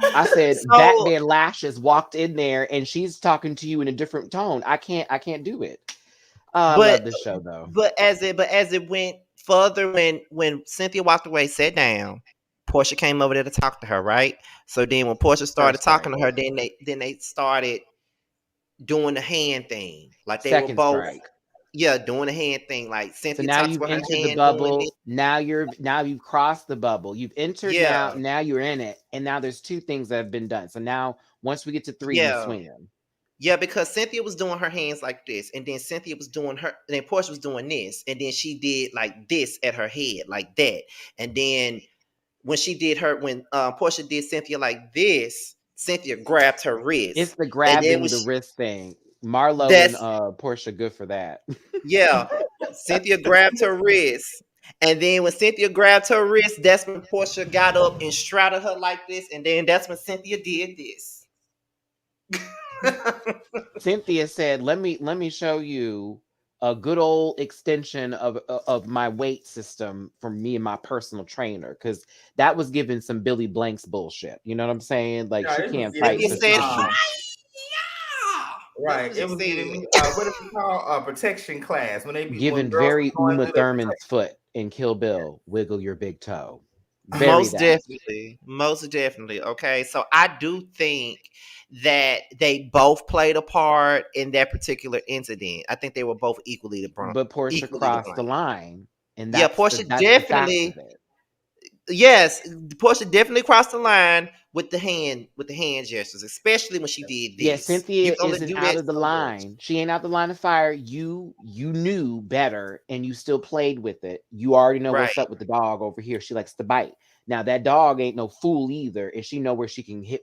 I said, Batman Lashes walked in there, and she's talking to you in a different tone. I can't do it. I love this show though. But as it went further, when Cynthia walked away, sat down, Portia came over there to talk to her, right? So then when Portia started talking to her, then they started doing the hand thing, like they were both, doing the hand thing. Like Cynthia. So now you've entered the bubble. Now you've crossed the bubble. You've entered now you're in it, and now there's 2 things that have been done. So now once we get to 3, you swing them. Yeah, because Cynthia was doing her hands like this, and then Cynthia was doing and then Portia was doing this, and then she did like this at her head, like that, and then when Portia did Cynthia like this, Cynthia grabbed her wrist. It's the grabbing the wrist thing. Marlo and Portia, good for that. Yeah, Cynthia grabbed her wrist, and then when Cynthia grabbed her wrist, that's when Portia got up and straddled her like this, and then that's when Cynthia did this. Cynthia said, "Let me show you a good old extension of my weight system from me and my personal trainer, because that was giving some Billy Blanks bullshit. You know what I'm saying? Like she can't fight." Right. It was giving me what is it called? Protection class when they be giving very Uma Thurman's foot in Kill Bill. Wiggle your big toe. Most definitely. Okay, so I do think that they both played a part in that particular incident. I think they were both equally the problem. But Portia crossed the line, and Portia definitely. Yes, Portia definitely crossed the line with the hand gestures, especially when she did this. Yeah, Cynthia isn't out of the line. She ain't out the line of fire. You knew better, and you still played with it. You already know what's up with the dog over here. She likes to bite. Now that dog ain't no fool either, and she know where she can hit.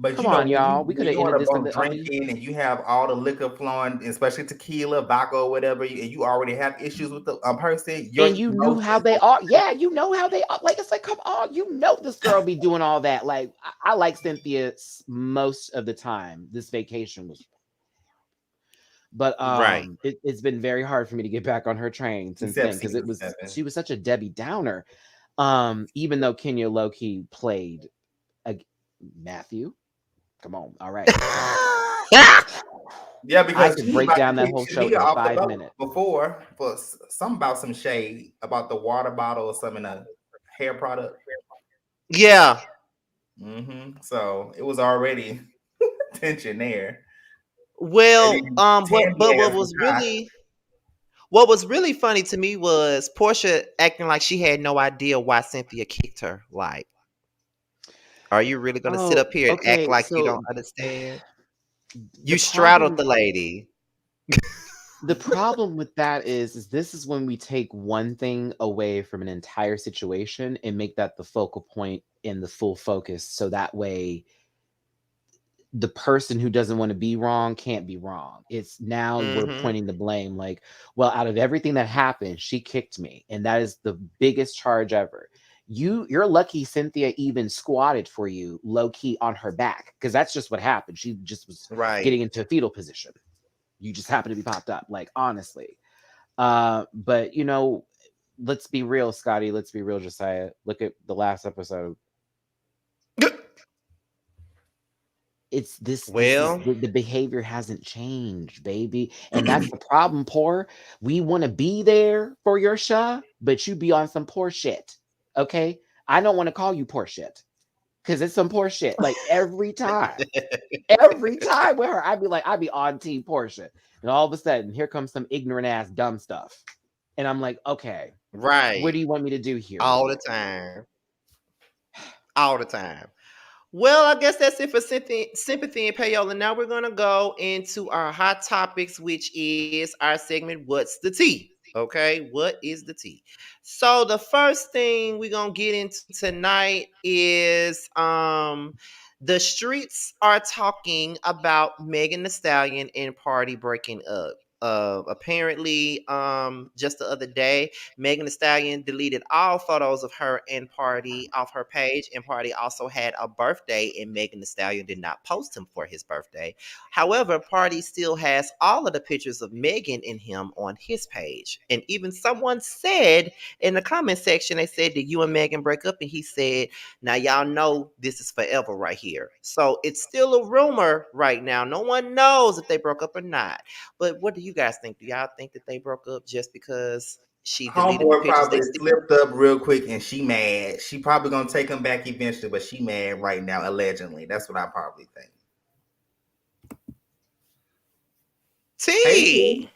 But come on, y'all. We could have ended this drinking, and you have all the liquor flowing, especially tequila, vodka, or whatever, and you already have issues with the person. And you knew how they are. Yeah, you know how they are. Like, it's like, come on, you know this girl be doing all that. Like, I like Cynthia most of the time. This vacation was, but it's been very hard for me to get back on her train since then, because she was such a Debbie Downer. Even though Kenya low-key played Matthew. Come on. All right. Yeah, I because could she was break about down to that kick whole show Shanita in off the 5 boat minutes. before for something about some shade about the water bottle or some in a hair product. Yeah. So it was already tension there. And Well, then Tammy but asked the guy, what was really funny to me was Portia acting like she had no idea why Cynthia kicked her. Like, are you really gonna sit Oh, up here and act okay. like you don't So understand? the You straddled problem the lady. the problem with that is this is when we take one thing away from an entire situation and make that the focal point and the full focus. So that way the person who doesn't want to be wrong can't be wrong. It's now we're Mm-hmm. pointing the blame like, well, out of everything that happened, she kicked me. And that is the biggest charge ever. You're lucky Cynthia even squatted for you low key on her back, because that's just what happened. She just was Right. getting into a fetal position. You just happened to be popped up, like honestly. But let's be real, Scotty. Let's be real, Josiah. Look at the last episode. It's this is Well, the behavior hasn't changed, baby. And that's the problem, poor. We want to be there for your show, but you be on some poor shit. Okay? I don't want to call you poor shit because it's some poor shit. Like every time with her, I'd be on team Portia. And all of a sudden, here comes some ignorant ass dumb stuff. And I'm like, okay, what do right. you want me to do here? All the time. All the time. Well, I guess that's it for sympathy and payola. Now we're gonna go into our hot topics, which is our segment. What's the tea? Okay, what is the tea? So the first thing we're gonna get into tonight is the streets are talking about Megan Thee Stallion and Party breaking up. Apparently, just the other day, Megan Thee Stallion deleted all photos of her and Party off her page, and Party also had a birthday, and Megan Thee Stallion did not post him for his birthday. However, Party still has all of the pictures of Megan and him on his page. And even someone said in the comment section, they said, "Did you and Megan break up?" And he said, "Now y'all know this is forever right here." So it's still a rumor right now. No one knows if they broke up or not. But what do you guys think? Do y'all think that they broke up just because she deleted the homeboy pictures? They probably still slipped up real quick and she mad. She probably gonna take him back eventually, but she mad right now, allegedly. That's what I probably think. T.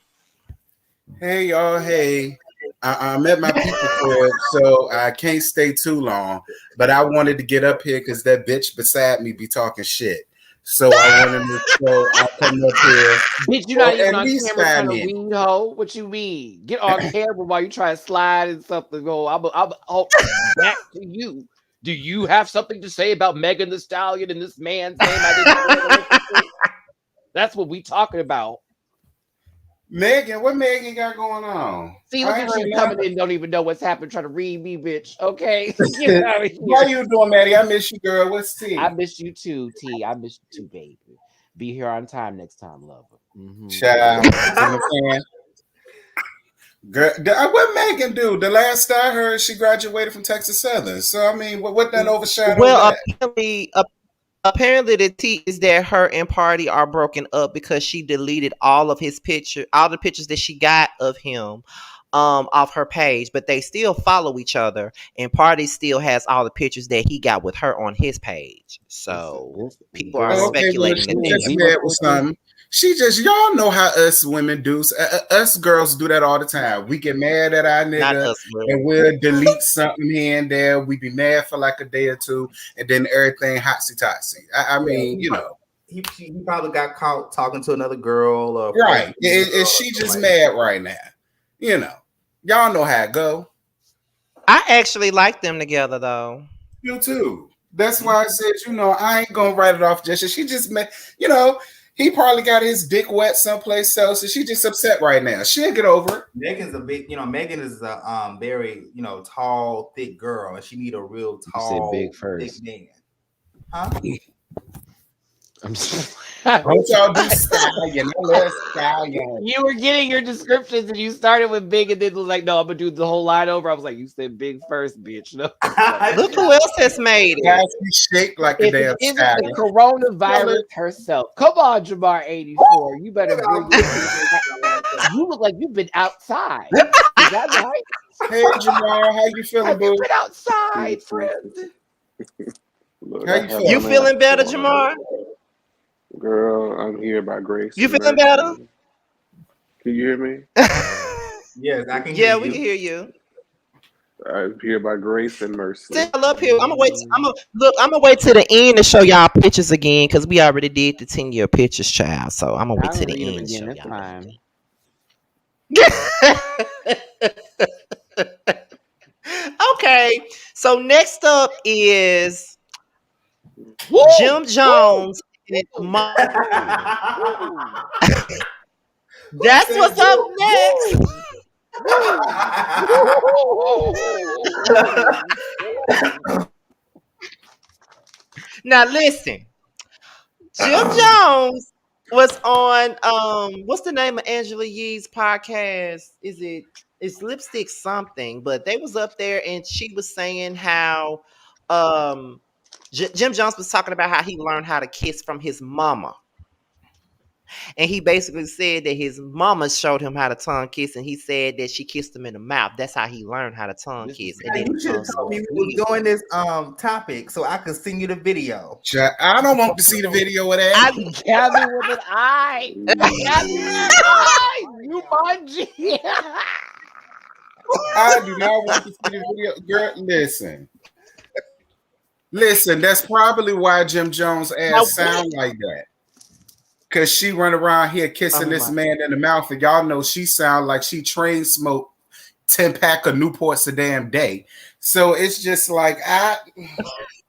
Hey y'all, hey. I'm at my people crib, so I can't stay too long. But I wanted to get up here because that bitch beside me be talking shit. So I wanted to I'll come up here. Bitch, you're not Or even at on least camera 5 trying to minutes. read, ho. What you mean? Get on camera while you try to slide and something. Go. I'm back to you. Do you have something to say about Megan Thee Stallion and this man's name I didn't know the listen to? That's what we talking about. Megan, what Megan got going on? See, look I at heard you coming in, don't even know what's happened, trying to read me, bitch. Okay, get out of here. How you doing, Maddie? I miss you, girl. What's T? I miss you too, T. I miss you too, baby. Be here on time next time, lover. Child, girl, what Megan do? The last I heard, she graduated from Texas Southern. So I mean, what that overshadowed Well, that? apparently the tea is that her and Party are broken up because she deleted all of all the pictures that she got of him off her page, but they still follow each other, and Party still has all the pictures that he got with her on his page. So people are Okay, well, speculating she that just they mad with something. She just, y'all know how us women do. Us girls do that all the time. We get mad at our not nigga us, bro. and we'll delete something here and there. We be mad for like a day or two, and then everything hotsy-totsy. I mean, you know. He probably got caught talking to another girl. Or right. And she just mad right now. You know. Y'all know how it go. I actually like them together, though. You too. That's why I said, I ain't gonna write it off just. She just met, he probably got his dick wet someplace else, so she just upset right now. She'll get over it. Megan is a very, tall, thick girl, and she need a real tall, big first. thick man. Huh? I'm just Don't y'all do stallion. I love stallion. You were getting your descriptions and you started with big and then was like, no, I'm gonna do the whole line over. I was like, you said big first, bitch. No. Look who else has made it. Guys, we shake like a If damn it isn't stallion. the coronavirus herself. Come on, Jamar 84. You better bring You look like you've been outside. Is that right? Hey, Jamar, how you feeling, Have you boo? been outside, friend? Look, How I you have feeling? You my feeling better, mask on. Jamar? Girl, I'm here by grace. You and feeling mercy. better? Can you hear me? Yes, I can hear Yeah, you. we can hear you. I'm here by grace and mercy. Still up here. I'm gonna wait. I'm gonna wait to the end to show y'all pictures again because we already did the 10-year pictures, child. So I'm gonna wait I'll to the read them end to again show this y'all. time. Okay, so next up is Woo! Jim Jones and Mo. That's what's up next. Now listen, Jim Jones was on what's the name of Angela Yee's podcast? It's Lipstick something, but they was up there and she was saying how Jim Jones was talking about how he learned how to kiss from his mama. And he basically said that his mama showed him how to tongue kiss, and he said that she kissed him in the mouth. That's how he learned how to tongue kiss. And then You should have told me we was doing this topic so I could send you the video. I don't want to see the video of that. Gabby with an eye. Gabby with an eye. You my G. I do not want to see the video. Girl, listen. That's probably why Jim Jones' ass sound like that. Cause she run around here kissing this man in the mouth, and y'all know she sound like she train smoked 10-pack of Newports a damn day. So it's just like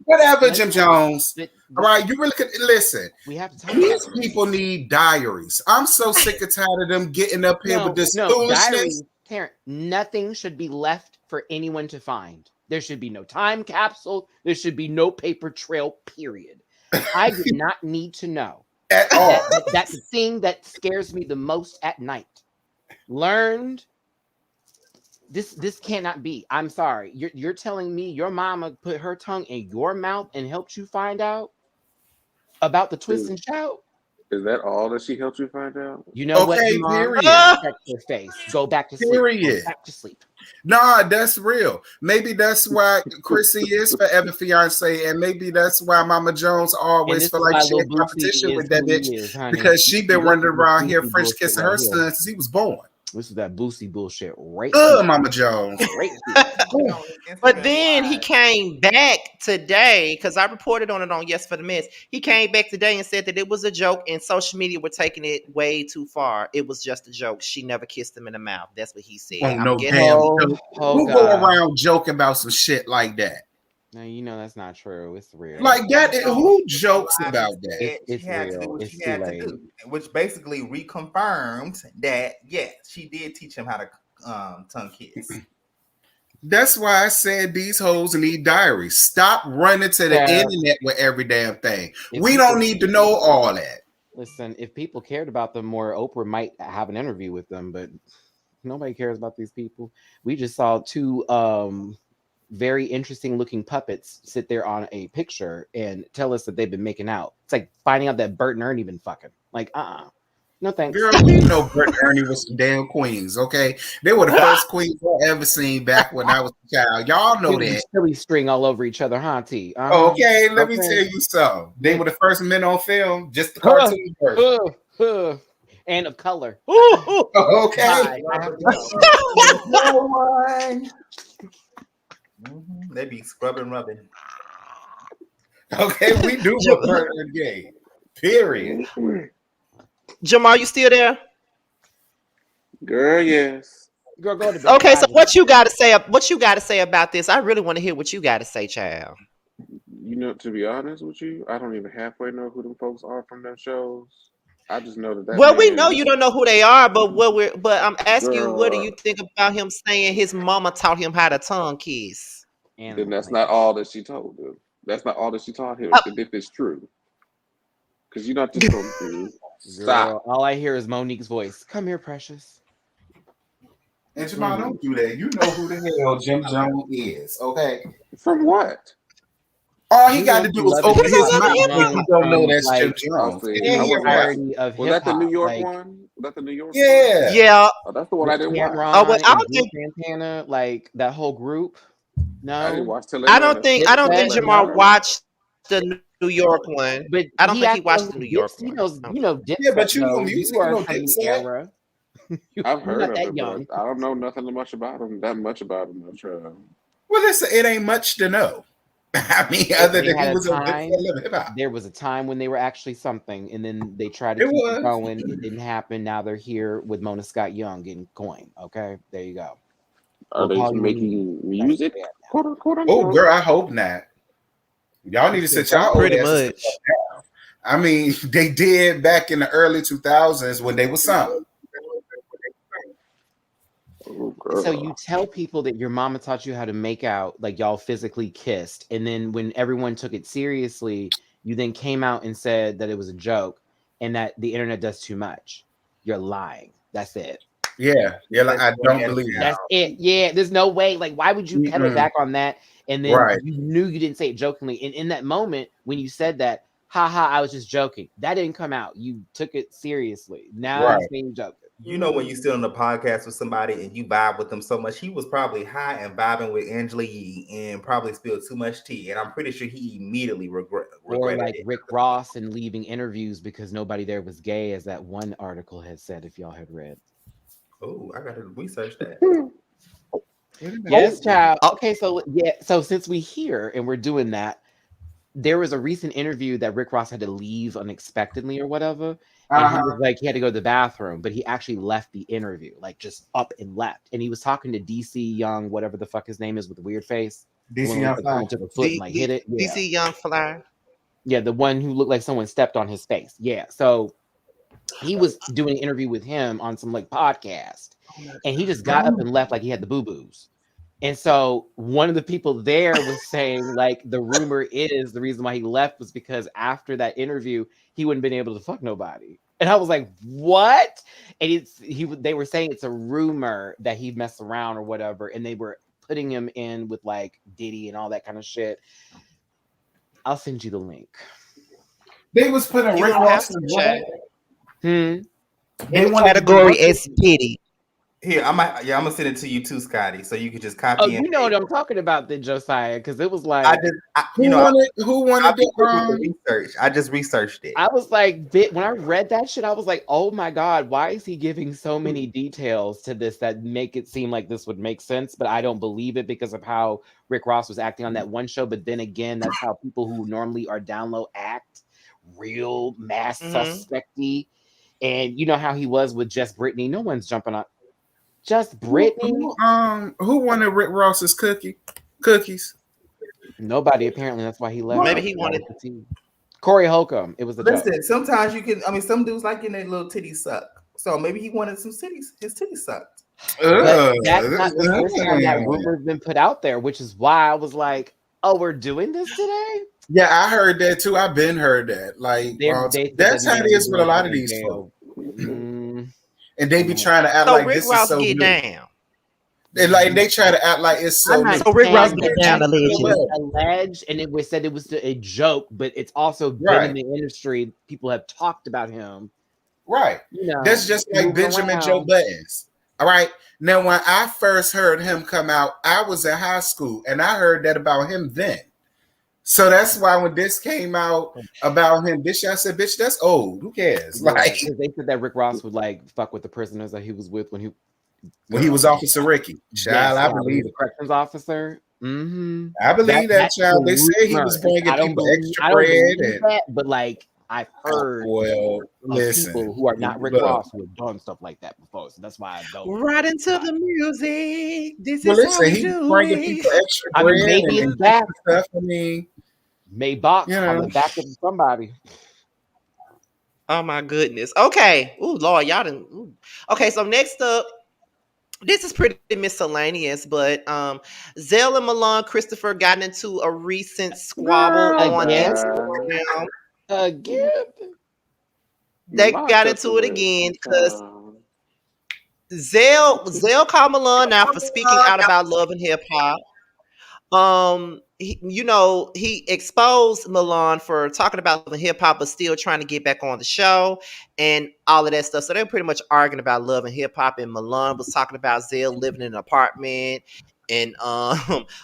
whatever, Jim Jones. All right, you really could listen. We have to talk These about people need diaries. I'm so sick and tired of them getting up here with this foolishness. Diaries, Terrence, nothing should be left for anyone to find. There should be no time capsule. There should be no paper trail, period. I do not need to know. At all. That's the thing that scares me the most at night. Learned. This cannot be. I'm sorry. You're telling me your mama put her tongue in your mouth and helped you find out about the twist and shout? Is that all that she helped you find out? You know what, period. Check your face. Go back to sleep. Period. Go back to sleep. Nah, that's real. Maybe that's why Chrissy is forever fiance, and maybe that's why Mama Jones always feel like she in competition with that bitch because she been running around here French kissing her son since he was born. This is that Boosie bullshit, right? Mama Jones. But then he came back today because I reported on it on Yes for the Mess. He came back today and said that it was a joke, and social media were taking it way too far. It was just a joke. She never kissed him in the mouth. That's what he said. Oh, no damn. Who go around joking about some shit like that? No, you know that's not true. It's real. Like that, who jokes about that? It's real. It's too late. Which basically reconfirmed that yes, she did teach him how to tongue kiss. That's why I said these hoes need diaries. Stop running to the internet with every damn thing. We don't need to know all that. Listen, if people cared about them more, Oprah might have an interview with them, but nobody cares about these people. We just saw two very interesting looking puppets sit there on a picture and tell us that they've been making out. It's like finding out that Bert and Ernie been fucking. Like, no thanks. Girl, we know Bert and Ernie was some damn queens, okay? They were the first queens I ever seen back when I was a child. Y'all know that. Silly string all over each other, huh, T? Okay, let me tell you something. They were the first men on film, just the cartoon version. And of color. Okay. They be scrubbing, rubbing. Okay, we do look murder gay. Period. Jamar, you still there? Girl, yes. Girl, go to bed. Okay, so what you got to say? What you got to say about this? I really want to hear what you got to say, child. You know, to be honest with you, I don't even halfway know who them folks are from them shows. I just know that. Well, we know you don't know who they are, but I'm asking you, what do you think about him saying his mama taught him how to tongue kiss? Then that's not all that she told him. That's not all that she taught him. If it's true, Because you're not just going to stop. Girl, all I hear is Monique's voice. Come here, precious. And Jamal, don't do that. You know who the hell Jim Jones is, okay? From what? All he got to do is open his Hip-hop mouth when you don't know that's like, Jim Jones. I see. And I he a was rapper. Entirety of Was that the New hip-hop, York like, one? Was that the New York one? Yeah. Yeah. Oh, that's the one I didn't watch. Cameron Oh, but I and don't Drew think Santana, like that whole group. I didn't No, watch till I don't think Dipset, Jamal no. watched the New York one. But I don't think he acted watched on the New York He one. knows, you know, Dipset. Yeah, but you know though. music, You are you know from the Dipset. era. I've You're heard not of that it, young. but I don't know nothing much about him. That much about him. I'm sure. Well, listen, it ain't much to know. I mean, other They than had he a was a time. big hip hop. There was a time when they were actually something, and then they tried to It keep was. it going. It didn't happen. Now they're here with Mona Scott Young getting coin. Okay, there you go. Are We'll they call you making music? Yeah. Quote unquote. Oh, girl, I hope not. Y'all need to sit y'all old Pretty asses much. down. I mean, they did back in the early 2000s when they was something. Oh, girl. So you tell people that your mama taught you how to make out, like y'all physically kissed, and then when everyone took it seriously, you then came out and said that it was a joke and that the internet does too much. You're lying. That's it. Yeah, like, I don't believe that. That's it. Yeah, there's no way. Like, why would you pedal Mm-mm. back on that? And then Right. you knew you didn't say it jokingly. And in that moment, when you said that, haha, I was just joking. That didn't come out. You took it seriously. Now Right. it's being joking. You know, when you sit on the podcast with somebody and you vibe with them so much, he was probably high and vibing with Angela Yee and probably spilled too much tea. And I'm pretty sure he immediately Or regretted like it. Rick Ross and leaving interviews because nobody there was gay, as that one article had said, if y'all had read. Oh, I gotta research that. Yes, child. Okay, so yeah, so since we here and we're doing that, there was a recent interview that Rick Ross had to leave unexpectedly or whatever. And he was like, he had to go to the bathroom, but he actually left the interview, like just up and left. And he was talking to DC Young, whatever the fuck his name is with the weird face. DC Young Fly. Took a foot and like hit it. Yeah. DC Young Fly. Yeah, the one who looked like someone stepped on his face. Yeah. So he was doing an interview with him on some like podcast. And he just got up and left like he had the boo-boos. And so one of the people there was saying, like, the rumor is the reason why he left was because after that interview, he wouldn't been able to fuck nobody. And I was like, what? And they were saying it's a rumor that he messed around or whatever, and they were putting him in with like Diddy and all that kind of shit. I'll send you the link. They was putting You Rick don't Ross have in to what? check. They In wanted to category do- as pity. Here, I'm gonna send it to you too, Scotty, so you could just copy. Oh, and you know what paste. I'm talking about, then, Josiah, because it was like Who wanted research? I just researched it. I was like, when I read that shit, I was like, oh my God, why is he giving so many details to this that make it seem like this would make sense? But I don't believe it because of how Rick Ross was acting on that one show. But then again, that's how people who normally are down low act, real mass suspecty. And you know how he was with Just Brittany. No one's jumping on Just Brittany. Who wanted Rick Ross's cookies? Nobody, apparently. That's why he left. Maybe he wanted Corey Holcomb. It was the Listen, joke. sometimes you can. I mean, some dudes like getting their little titties sucked. So maybe he wanted some titties. His titties sucked. But that's not the first time that rumor's been put out there, which is why I was like, "Oh, we're doing this today." Yeah, I heard that too. I've been heard that. Like that's how it is with a lot of these folks. And they be trying to act like Rick this Ross is so get new. down. And like they try to act like it's so new. So Rick Ross get down alleged, and it was said it was a joke, but it's also been in the industry. People have talked about him. Right. You know, that's just like Benjamin Joe Buttons. All right. Now, when I first heard him come out, I was in high school, and I heard that about him then. So that's why when this came out about him, this I said, "Bitch, that's old. Who cares?" Like they said that Rick Ross would like fuck with the prisoners that he was with when he was Officer Ricky. Child, I believe the corrections officer. I believe that child. They say he was bringing people extra bread, and but like I've heard people who are not Rick Ross who have done stuff like that before, so that's why I don't. Right into the music. This well, is listen, he's bringing people extra bread. I mean, maybe it's that stuff. I mean, Maybach on the back of somebody. Oh my goodness. Okay. Ooh, Lord, y'all didn't. Ooh. Okay, so next up, this is pretty miscellaneous, but Zell and Milan Christopher got into a recent squabble on Instagram. Again. they Milan got cuts into it away. again because Zell called Milan out for speaking out about love and hip hop. He exposed Milan for talking about the hip hop, but still trying to get back on the show and all of that stuff. So they were pretty much arguing about love and hip hop. And Milan was talking about Zell living in an apartment, and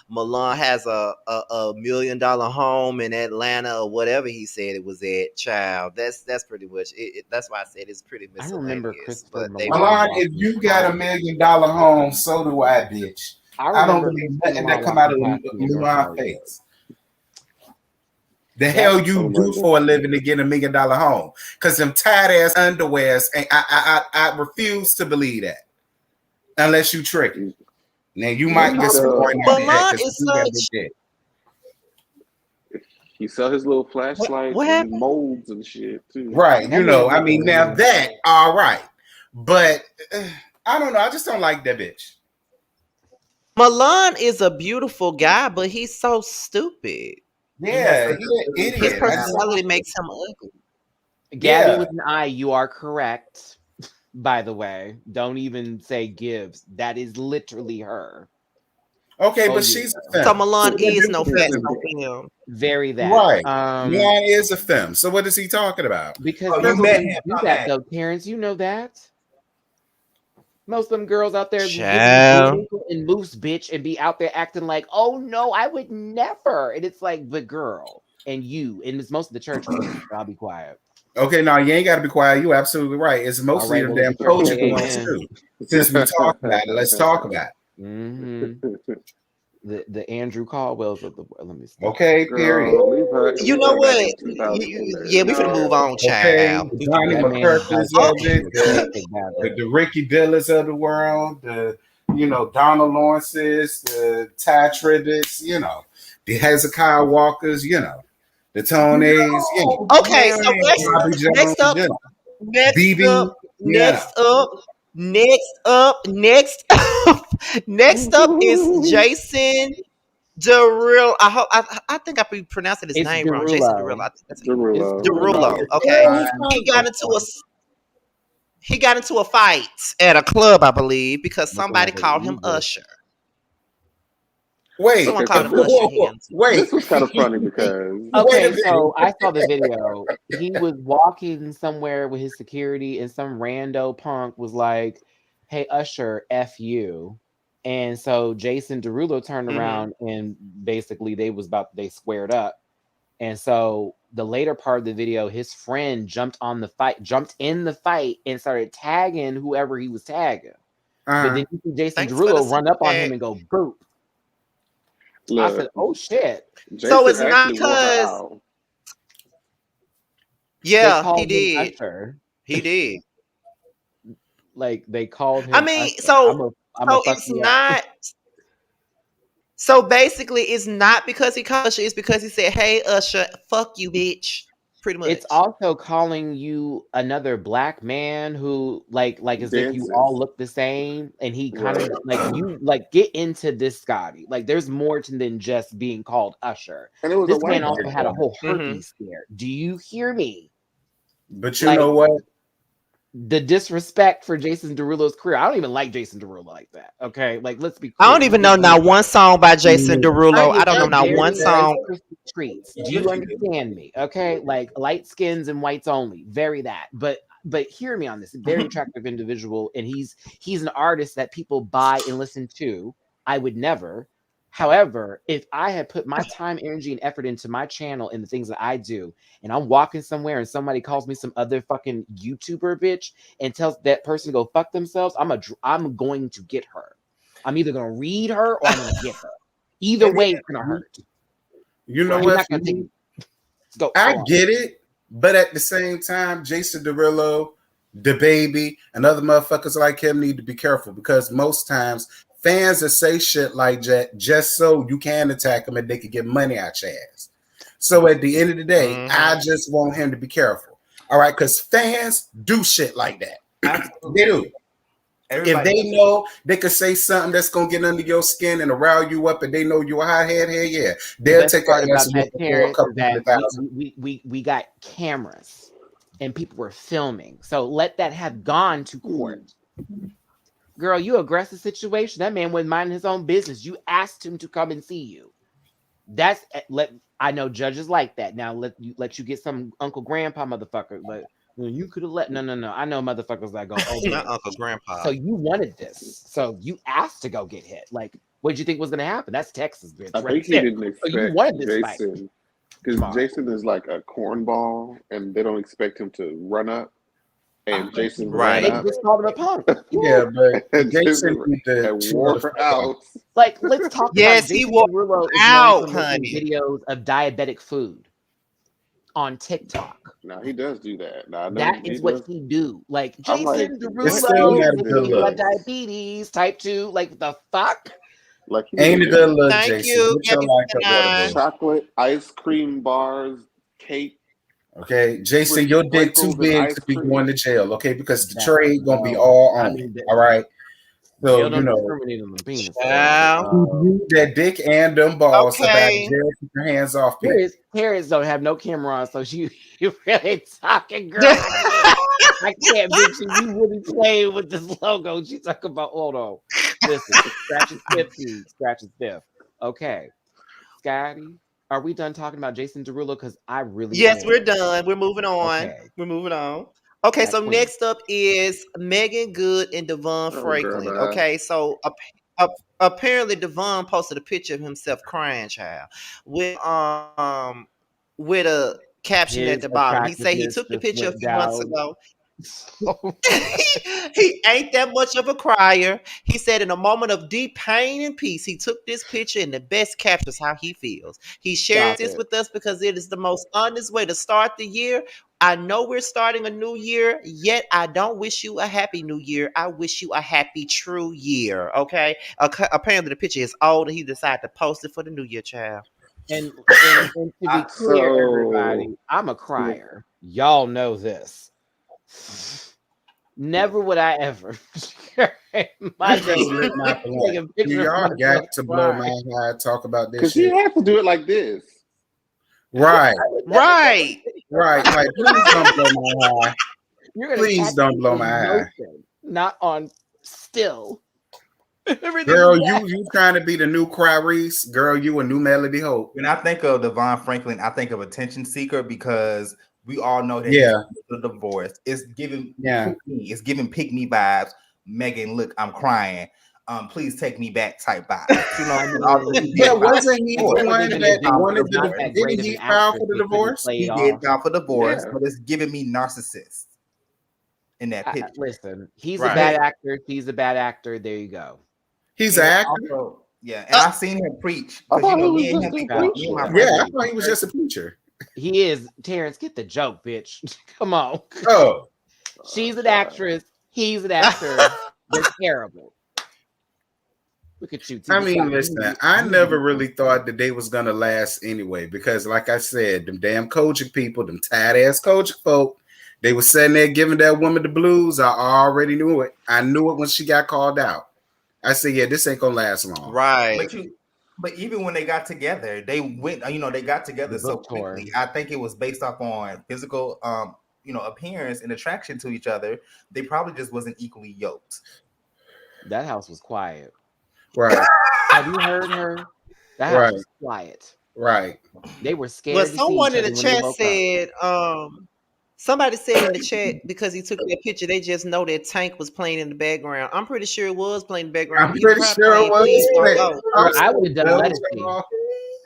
Milan has a $1 million home in Atlanta or whatever he said it was at. Child, that's pretty much it. That's why I said it's pretty I remember miscellaneous. Christopher But they Milan. Milan, if you got $1 million home, so do I, bitch. I don't believe nothing that come out of Milan's face. The hell you do for a living to get $1 million home? Because them tight ass underwears, and I refuse to believe that unless you tricky. Now you might get some point on Milan that is such. He sell his little flashlights and molds and shit too. Right, I mean, now that all right, but I don't know. I just don't like that bitch. Milan is a beautiful guy, but he's so stupid. Yeah, his personality makes him ugly. Gabby with an I, you are correct. By the way, don't even say Gibbs. That is literally her. Okay, but she's a femme. So Milan is no femme. Very that. Right. Milan is a femme. So what is he talking about? Because you met him. Do that though, Terrence. You know that. Most of them girls out there and loose, bitch, and be out there acting like, oh no, I would never. And it's like, but girl, and you, and it's most of the church. I'll be quiet. Okay, no, you ain't got to be quiet. You're absolutely right. It's mostly the damn culture ones too. Since we talk about it, let's talk about it. Mm-hmm. The Andrew Caldwells of the world. Let me see. Okay, period. You know what? Yeah, we finna move on, child. Okay, Johnny McCurkins of it, the Ricky Dillas of the world, the Donald Lawrences, the Ty Tribbett's, the Hezekiah Walkers, the Tonys. Okay, so next up, next up is Jason Derulo. I think I pronounced his name wrong. Jason Derulo. I think that's Derulo. Okay, he got into a fight at a club, I believe, because somebody called him Usher. Wait, someone called him Usher. Wait, this was kind of funny because so I saw the video. He was walking somewhere with his security, and some rando punk was like, "Hey Usher, F you." And so Jason Derulo turned around and basically they squared up. And so the later part of the video, his friend jumped in the fight and started tagging whoever he was tagging. But then you see Jason Derulo run up on him and go boop. Look, I said, "Oh shit!" Jason so it's not because, he did. He did. Like they called him. I mean, Usher. so it's not. So basically, it's not because he called Usher. It's because he said, "Hey Usher, fuck you, bitch." Pretty much. It's also calling you another black man who like as if you all look the same, and he kind of like you like get into this, Scotty. Like there's more than just being called Usher. And this man also had a whole herpes scare. Do you hear me? But you know what? The disrespect for Jason Derulo's career. I don't even like Jason Derulo like that. Okay, like let's be clear. I don't even know not one song by Jason Derulo. I don't know not one song. Treats. Do you understand me? Okay, like light skins and whites only. Very that. But hear me on this. Very attractive individual, and he's an artist that people buy and listen to. I would never. However, if I had put my time, energy, and effort into my channel and the things that I do, and I'm walking somewhere and somebody calls me some other fucking YouTuber bitch and tells that person to go fuck themselves, I'm going to get her. I'm either going to read her or I'm going to get her. Either way, it's going to hurt. You know what? I get it, but at the same time, Jason Derulo, DaBaby, and other motherfuckers like him need to be careful because most times fans that say shit like that just so you can attack them and they can get money out your ass. So at the end of the day, I just want him to be careful. All right, because fans do shit like that. They do. If they know they could say something that's gonna get under your skin and rile you up, and they know you're a hothead, they'll take out that we got cameras. and people were filming. So let that have gone to court. Girl, you aggressive situation. That man wasn't minding his own business. You asked him to come and see you. That's I know judges like that. Now let you get some Uncle Grandpa motherfucker, but you could have let no. I know motherfuckers that go, oh, Not Uncle Grandpa. so you wanted this. So you asked to go get hit. Like, what did you think was gonna happen? That's Texas, bitch. I Right think he there. didn't So you expect wanted this fight. Jason, because Jason is like a cornball, and they don't expect him to run up. And Jason Right. ran They up just called him a punk. Yeah, but and Jason Jason need to and chill wore the her fuck out. out. Like, let's talk Yes, about he Jason walked Derulo is out, known for making honey. videos of diabetic food on TikTok. Now he does do that. Now I know That he is what does. he do. Like I'm like, Jason It's still Derulo, not a if good you got look. diabetes, type 2, like the fuck? like he Ain't a did good look, Thank Jason. you. Get your Give life me up, the baby. chocolate ice cream bars, cake, Okay, Jason, your dick too sprinkles, and big ice to be cream. going to jail. Okay, because the That's trade gonna be no. all I on mean, it. All right. So Jail don't you know, discriminate on the penis. Child. you that dick and them balls about Okay. jail. Keep your hands off people. Paris don't have no camera on, so you really talking, girl. I can't, bitch. You really playing with this logo. She talking about, hold on. Listen, scratch his fifth, please. Scratch his fifth. Okay. Scotty, are we done talking about Jason Derulo? Because I really Yes, am. we're done. We're moving on. Okay. We're moving on. Okay, That so queen. next up is Megan Good and Devon Oh, Franklin. girl, bye. Okay, so apparently Devon posted a picture of himself crying, child, with a caption at His the bottom. He said he attractiveness took the just picture a went few months down. ago. He ain't that much of a crier. He said in a moment of deep pain and peace, he took this picture and the best captures how he feels. He shares Stop this it. with us because it is the most honest way to start the year. I know we're starting a new year, yet I don't wish you a happy new year. I wish you a happy true year. Okay. Apparently the picture is old and he decided to post it for the new year, child. And to be clear, So- everybody, I'm a crier. Y'all know this. Never would I ever. My Just lit my Take a blunt. picture Do of y'all myself got to blow crying. my head? Talk about this Because he shit. had to do it like this. Right, Right. right. Like, please don't blow my high. You're gonna Please catch don't me blow in my high. motion, not on still. Girl, you trying to be the new Clarice? Girl, you a new Melody Hope. When I think of Devon Franklin, I think of attention seeker because we all know that Yeah. he's a divorce. It's giving Yeah. it's giving pick me vibes. Megan, look, I'm crying. Please take me back type vibes. You know, Yeah, wasn't he the Or one even that if it was wanted not the that didn't great of he an file actress, for the they couldn't divorce? play he it did off. file for divorce, Yeah. but it's giving me narcissist in that picture. Listen, he's Right. a bad actor. He's a bad actor. There you go. He's And an actor. also, yeah, and I've seen him preach I because thought you know he me was and him just be a me preacher. and my Yeah. Yeah, I friends. thought he was just a preacher. He is. Terrence, get the joke, bitch. Come on. Oh, She's an actress. He's an actor. They're terrible. Look at you. I mean, listen, I never really thought the day was gonna last anyway, because like I said, them damn Kojic people, them tight ass Kojic folk, they were sitting there giving that woman the blues. I already knew it. I knew it when she got called out. I said, yeah, this ain't gonna last long. Right. But even when they got together, they went. They got together The so book tour. quickly. I think it was based off on physical, appearance and attraction to each other. They probably just wasn't equally yoked. That house was quiet. Right, Have you heard her? That house Right. was quiet. right. They were scared But to see someone each in other the when they chat woke up. said, somebody said in the chat because he took that picture, they just know that Tank was playing in the background. I'm pretty sure it was playing in the background. I'm He was pretty probably sure it playing was. Please Don't Go. I would have done Let It That See. was-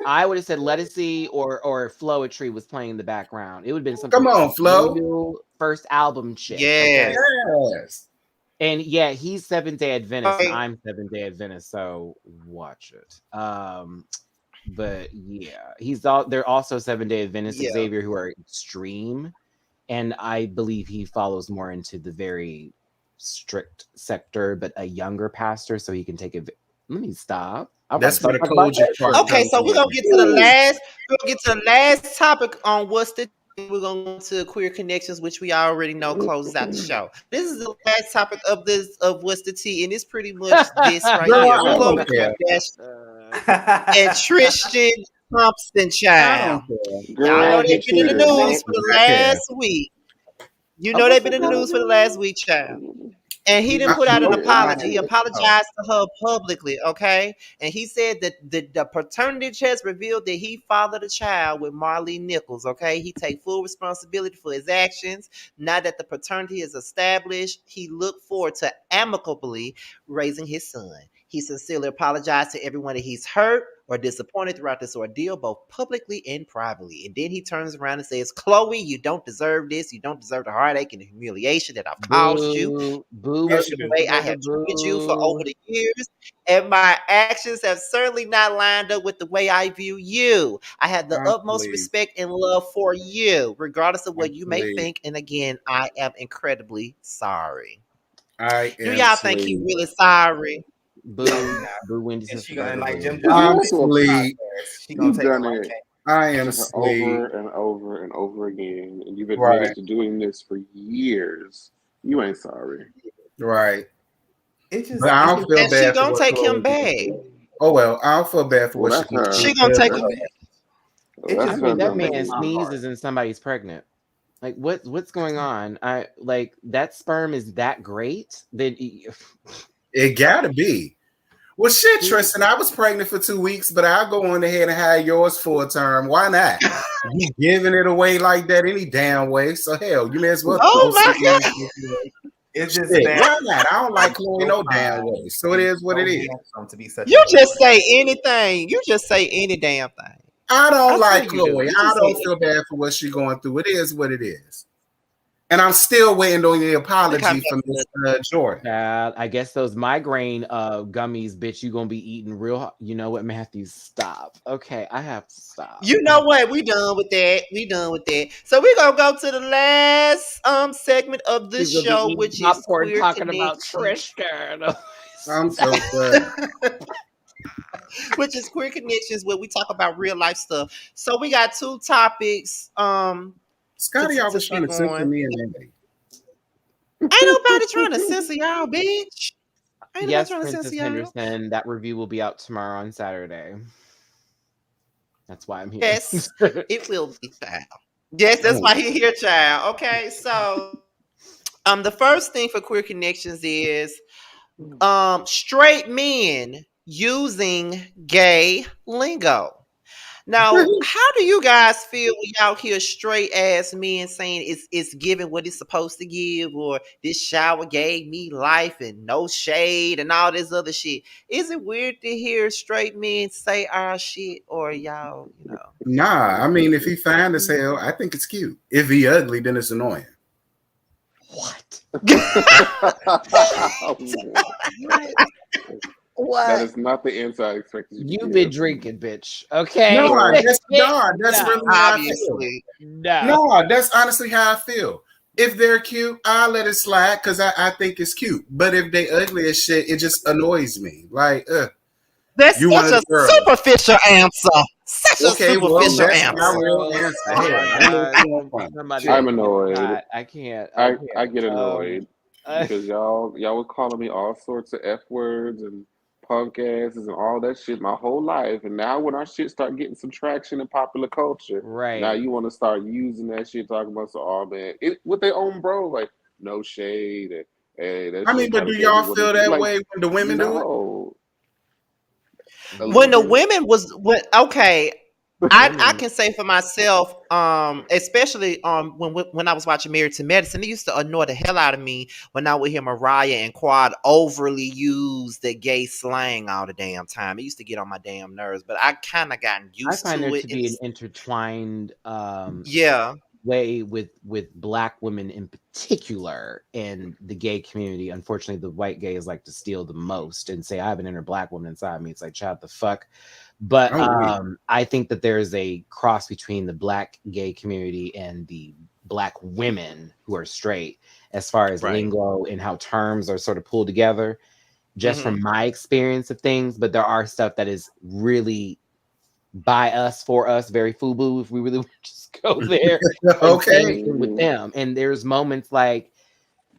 I would have said Let It See or Floetry was playing in the background. It would have been something. Come on, Flo. real first album shit. Yes. Yes. And yeah, he's Seventh Day Adventist. And Right. I'm Seventh Day Adventist, so watch it. But yeah, they're also 7-Day Adventists, Yeah. Xavier, who are extreme, and I believe he follows more into the very strict sector, but a younger pastor, so he can take it. Let me stop. That's for the talking about Kojic that part. shit. Okay, so we're gonna get to the last topic on what's the. We're going to go to Queer Connections, which we already know closes out the show. This is the last topic of What's the Tea, and it's pretty much this right Girl, here. I We're going don't to care. Kardashian and Tristan Thompson, I child. don't care. Y'all know Girl, they've been in the Tristan, news for the last week. You Oh, know what's they've been that in the girl news for the last week, child. And he didn't put out an apology. He apologized to her publicly, okay? And he said that the paternity test revealed that he fathered a child with Marlene Nichols, okay? He take full responsibility for his actions. Now that the paternity is established, he looked forward to amicably raising his son. He sincerely apologized to everyone that he's hurt or disappointed throughout this ordeal, both publicly and privately. And then he turns around and says, Chloe, you don't deserve this. You don't deserve the heartache and the humiliation that I've caused you. Boo, Hurt the way I have treated you for over the years, and my actions have certainly not lined up with the way I view you. I have the utmost respect and love for you, regardless of what you may think. And again, I am incredibly sorry. Do y'all think he's really sorry? Boo, Wendy. She gonna like Jim. I'm sleep. She gonna take done it. it. I am sleep. Over and over and over again, and you've admitted to doing this for years. You ain't sorry, right? It just. But I don't feel And bad. she gonna take him back. Oh well, I don't feel bad for what she did. She gonna take him back. I mean, that man sneezes and somebody's pregnant. Like, what's going on? I like that sperm is that great? Then it gotta be. Well, shit, Tristan, I was pregnant for 2 weeks, but I'll go on ahead and have yours full term. Why not? You giving it away like that any damn way? So hell, you may as well. Oh my God! It's just why not? I don't like Chloe no damn way. So it is what it is. You just say anything. You just say any damn thing. I don't like Chloe. I don't feel bad for what she's going through. It is what it is. And I'm still waiting on the apology from Mr. Jordan. I guess those migraine gummies, bitch, you gonna be eating real. You know what, Matthew? Stop. Okay, I have to stop. You know what? We done with that. So we're gonna go to the last segment of the show, which is Queer talking about Tristan. I'm so sad. Which is Queer Connections, where we talk about real life stuff. So we got 2 topics. Scotty always trying to censor me and Andy. Ain't nobody trying to censor y'all, bitch. Yes, Princess Henderson. That review will be out tomorrow on Saturday. That's why I'm here. Yes, it will be, child. Yes, that's why you're here, child. Okay, so the first thing for Queer Connections is straight men using gay lingo. Now, how do you guys feel when y'all hear straight ass men saying it's giving what it's supposed to give, or this shower gave me life and no shade and all this other shit? Is it weird to hear straight men say our shit, or y'all, you know? Nah, I mean, if he fine as hell, I think it's cute. If he ugly, then it's annoying. What? What? That is not the inside expected. You've been drinking, bitch. Okay. No, that's really how I feel. No, that's honestly how I feel. If they're cute, I'll let it slide because I think it's cute. But if they ugly as shit, it just annoys me. Like, that's such a superficial answer. Such a superficial answer. I'm annoyed. I can't. I get annoyed because y'all was calling me all sorts of F words and punk asses and all that shit my whole life, and now when our shit start getting some traction in popular culture, right now you want to start using that shit, talking about man, it with their own bro, like no shade. And, hey, I mean, but do y'all feel that way when the women do it? When the women okay. I can say for myself, especially when I was watching Married to Medicine, it used to annoy the hell out of me when I would hear Mariah and Quad overly use the gay slang all the damn time. It used to get on my damn nerves, but I kind of gotten used to it. I find there to be an intertwined way with Black women in particular and the gay community. Unfortunately, the white gays like to steal the most and say, I have an inner Black woman inside me. It's like, child, the fuck? But I think that there is a cross between the Black gay community and the Black women who are straight as far as lingo and how terms are sort of pulled together, just from my experience of things. But there are stuff that is really by us, for us, very FUBU, if we really just go there. Okay. With them. And there's moments like,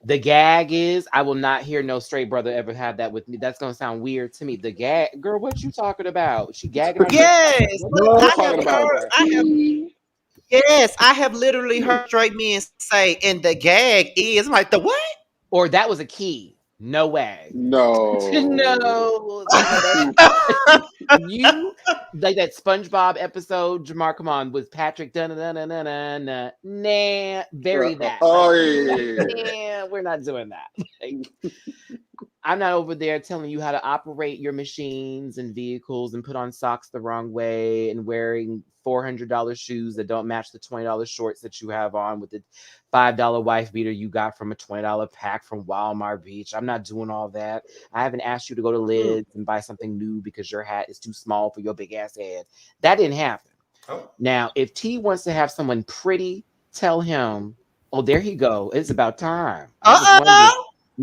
the gag is, I will not hear no straight brother ever have that with me. That's gonna sound weird to me. The gag, girl, what you talking about? She gagging. Yes, Yes, I have literally heard straight men say, and the gag is, I'm like, the what? Or that was a key. No way. No. No. You like that SpongeBob episode, Jamar, come on, with Patrick nah, very that. Oh, Like, yeah. nah, we're not doing that. Like, I'm not over there telling you how to operate your machines and vehicles and put on socks the wrong way and wearing $400 shoes that don't match the $20 shorts that you have on with the $5 wife beater you got from a $20 pack from Walmart Beach. I'm not doing all that. I haven't asked you to go to Lids and buy something new because your hat is too small for your big ass head. That didn't happen. Oh. Now, if T wants to have someone pretty, tell him, oh, there he go. It's about time.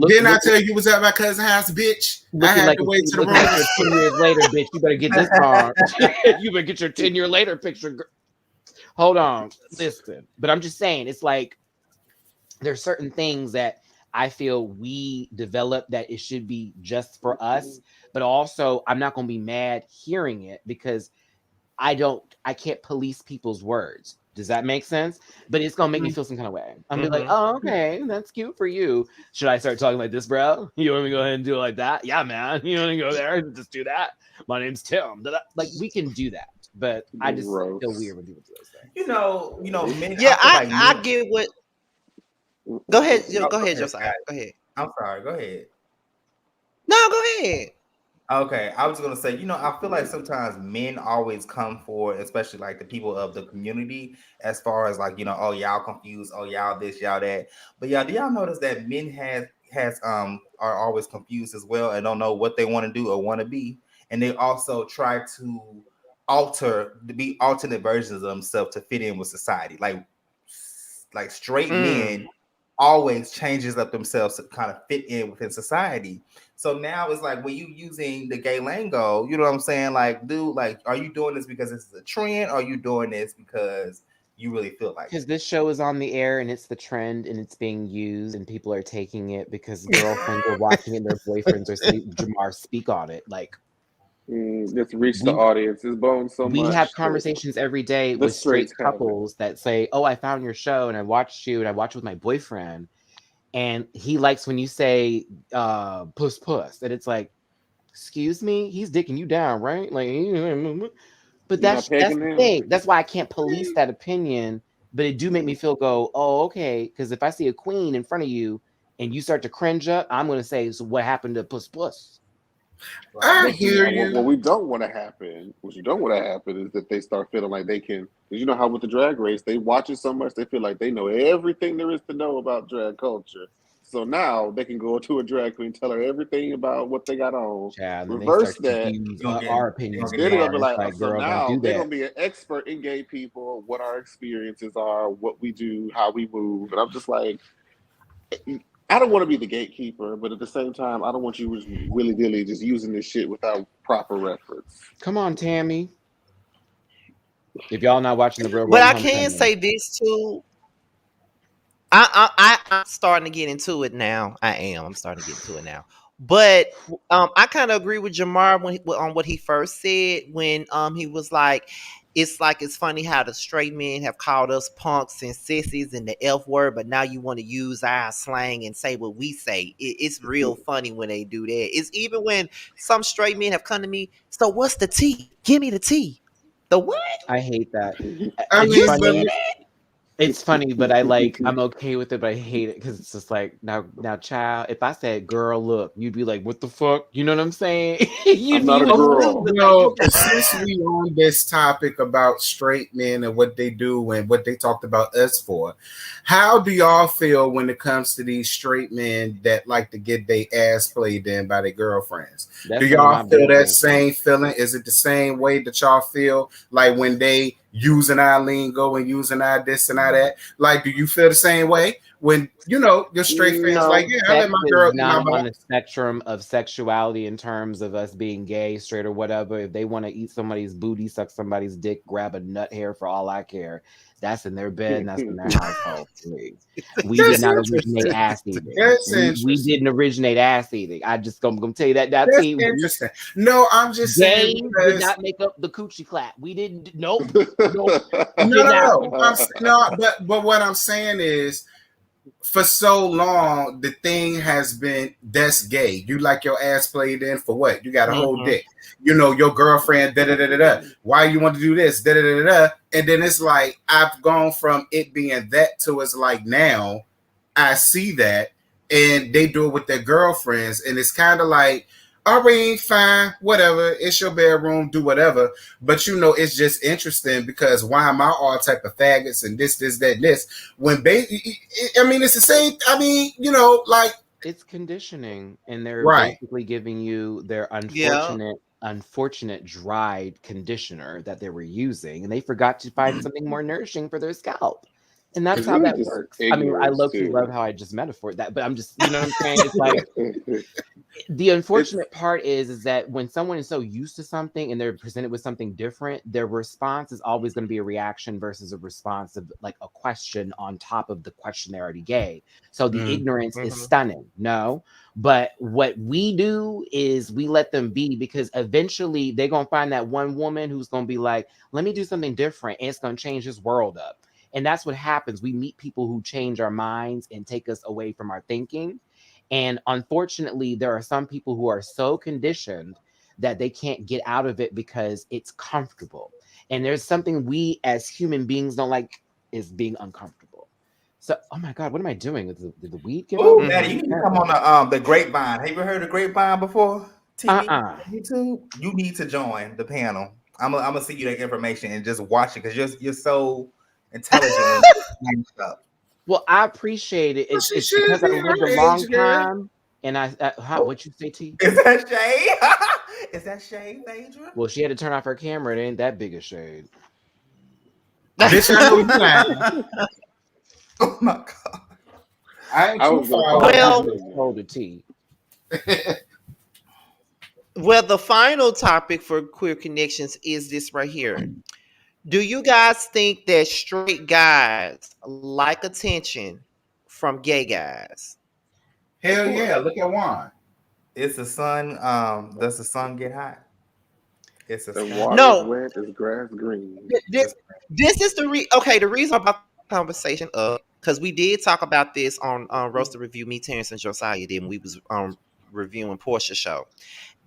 Didn't I tell you was at my cousin's house, bitch? I had to wait till the room. 10 years later, bitch. You better get this far. You better get your 10-year later picture. Hold on. Listen. But I'm just saying, it's like there's certain things that I feel we develop that it should be just for us. But also, I'm not going to be mad hearing it because I can't police people's words. Does that make sense? But it's gonna make me feel some kind of way. I'm be like, oh, okay, that's cute for you. Should I start talking like this, bro? You want me to go ahead and do it like that? Yeah, man. You want to go there and just do that? My name's Tim. Like we can do that, but I just feel weird when people do those things. You know. Men, yeah, I get what. Go ahead, Josiah. Go ahead. I'm sorry. Go ahead. No, go ahead. Okay, I was gonna say, I feel like sometimes men always come forward, especially like the people of the community, as far as like, oh, y'all confused, oh, y'all this, y'all that. But yeah, do y'all notice that men are always confused as well and don't know what they want to do or want to be, and they also try to be alternate versions of themselves to fit in with society, like straight men always changes up themselves to kind of fit in within society. So now it's like when you using the gay lingo, you know what I'm saying? Like, dude, like, are you doing this because this is a trend? Or are you doing this because you really feel like because this show is on the air and it's the trend and it's being used and people are taking it because girlfriends are watching it and their boyfriends are Jamar speak on it. Like, it's reached the audience. It's blown so much. We have conversations every day with straight couples that say, oh, I found your show and I watched you and I watched with my boyfriend. And he likes when you say puss puss. And it's like, excuse me, he's dicking you down, right? Like, but that's the thing. That's why I can't police that opinion. But it do make me feel oh, okay. Because if I see a queen in front of you and you start to cringe up, I'm gonna say, so what happened to puss puss? I hear you. What we don't want to happen, what you don't want to happen is that they start feeling like they can, because you know how with the drag race, they watch it so much, they feel like they know everything there is to know about drag culture. So now they can go to a drag queen, tell her everything about what they got on, reverse that, our opinions. They're going to be like, so now they're going to be an expert in gay people, what our experiences are, what we do, how we move. And I'm just like, I don't want to be the gatekeeper, but at the same time, I don't want you willy-nilly just using this shit without proper reference. Come on, Tammy. If y'all not watching the real, but I can say this too. I'm starting to get into it now. I'm starting to get into it now. But I kind of agree with Jamar on what he first said when he was like, it's funny how the straight men have called us punks and sissies and the F word, but now you want to use our slang and say what we say. It's real funny when they do that. It's even when some straight men have come to me, so what's the T? Give me the T. The what? I hate that. I It's funny, but I'm okay with it, but I hate it because it's just like, now, child, if I said girl, look, you'd be like, what the fuck? You know what I'm saying? I'm not a girl. No, since we on this topic about straight men and what they do and what they talked about us for, how do y'all feel when it comes to these straight men that like to get their ass played in by their girlfriends? Do y'all feel that same feeling? Is it the same way that y'all feel like when they using our lingo and using our this and our that? Like, do you feel the same way when your straight friends like, yeah, I let Sex my is girl eat my not on ball. the spectrum of sexuality in terms of us being gay, straight, or whatever. If they want to eat somebody's booty, suck somebody's dick, grab a nut hair, for all I care. That's in their bed and that's in their household to me. We did That's not interesting. originate ass eating. That's We interesting. didn't originate ass eating. I just gonna tell you that. Now, That's T, interesting. No, I'm just gay saying did because not make up the coochie clap. We didn't. Nope. no. But what I'm saying is, for so long, the thing has been that's gay. You like your ass played in for what? You got a whole dick. Your girlfriend, da da da da da. Why you want to do this? Da da da da. And then it's like I've gone from it being that to it's like now I see that and they do it with their girlfriends, and it's kind of like, all right, fine, whatever. It's your bedroom, do whatever. But it's just interesting because why am I all type of faggots and this, that, and this? When it's the same. I mean, like it's conditioning, and they're right. basically giving you their unfortunate dried conditioner that they were using, and they forgot to find something more nourishing for their scalp. And that's how that works. I mean, I low-key love how I just metaphored that, but I'm just, you know what I'm saying? It's like, the unfortunate part is that when someone is so used to something and they're presented with something different, their response is always going to be a reaction versus a response of like a question on top of the question they already gave. So the ignorance is stunning. No, but what we do is we let them be, because eventually they're going to find that one woman who's going to be like, let me do something different, and it's going to change this world up. And that's what happens. We meet people who change our minds and take us away from our thinking. And unfortunately, there are some people who are so conditioned that they can't get out of it because it's comfortable. And there's something we as human beings don't like, is being uncomfortable. So, oh my God, what am I doing? Did the weed get Oh, Maddie, you need to come on the Grapevine. Have you ever heard of Grapevine before? TV, YouTube? You need to join the panel. I'm gonna see you that information and just watch it, because you're so intelligent. Well, I appreciate it. It's because I lived a long time, and what you say, T? Is that shade? Is that shade, Phaedra? Well, she had to turn off her camera. It ain't that big a shade. Bitch, I know you lying. Oh my God! I ain't too far. Well, hold the T. Well, the final topic for Queer Connections is this right here. Do you guys think that straight guys like attention from gay guys? Hell yeah! Look at Juan. It's the sun. Does the sun get hot? It's a water wet as grass green. This is the reason about the conversation because we did talk about this on Roasted Review. Me, Terrence, and Josiah did when we was reviewing Portia's show.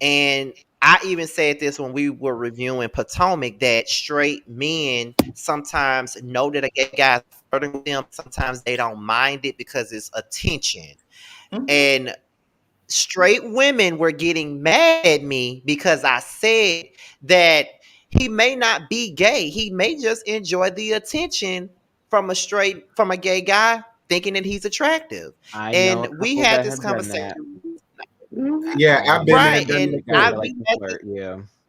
And I even said this when we were reviewing Potomac, that straight men sometimes know that a gay guy is flirting with them. Sometimes they don't mind it because it's attention. Mm-hmm. And straight women were getting mad at me because I said that he may not be gay. He may just enjoy the attention from a gay guy, thinking that he's attractive. We had this conversation. Yeah, I've been right, and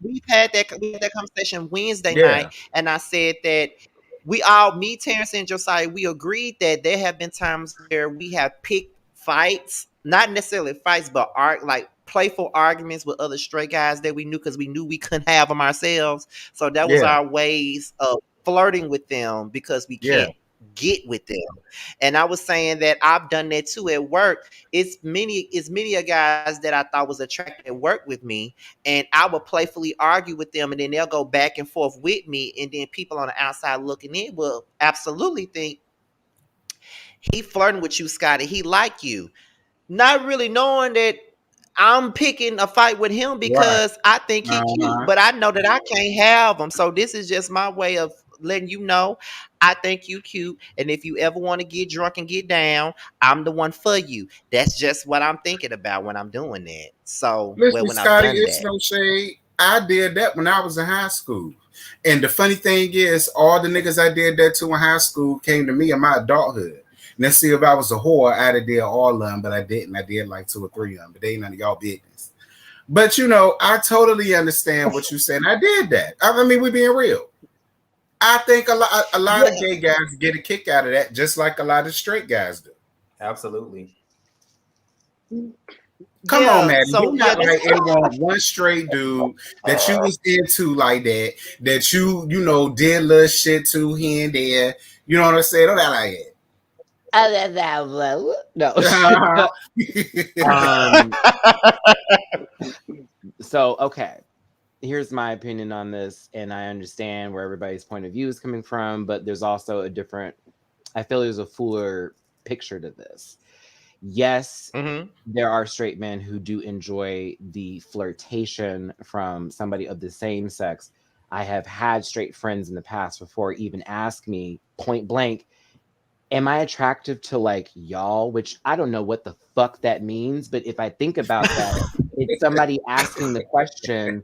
we've had that conversation Wednesday night, and I said that me, Terrence, and Josiah, we agreed that there have been times where we have picked fights, not necessarily fights, but playful arguments with other straight guys that we knew, because we knew we couldn't have them ourselves. So that was our ways of flirting with them, because we can't get with them. And I was saying that I've done that too at work. It's many guys that I thought was attractive at work with me, and I would playfully argue with them, and then they'll go back and forth with me, and then people on the outside looking in will absolutely think, he flirting with you, Scotty, he like you, not really knowing that I'm picking a fight with him because I think he's cute, but I know that I can't have him. So this is just my way of letting you know I think you cute, and if you ever want to get drunk and get down, I'm the one for you. That's just what I'm thinking about when I'm doing that. So listen, Scotty, it's no shade. I did that when I was in high school, and the funny thing is, all the niggas I did that to in high school came to me in my adulthood. Let's see, if I was a whore, I'd have did all of them, but I didn't. I did like 2 or 3 of them, but they ain't none of y'all business. But I totally understand what you're saying. I did that. I mean, we being real. I think a lot of gay guys get a kick out of that, just like a lot of straight guys do. Absolutely. Come on, Yeah. Maddie. So You're yeah, not this like anyone one straight dude that you was into like that, that you know, did little shit to here and there. You know what I'm saying? Don't that No. like it. um. So okay. Here's my opinion on this, and I understand where everybody's point of view is coming from, but there's also a different. I feel there's a fuller picture to this. Yes, there are straight men who do enjoy the flirtation from somebody of the same sex. I have had straight friends in the past before even ask me point blank, am I attractive to like y'all? Which I don't know what the fuck that means, but if I think about that, it's somebody asking the question.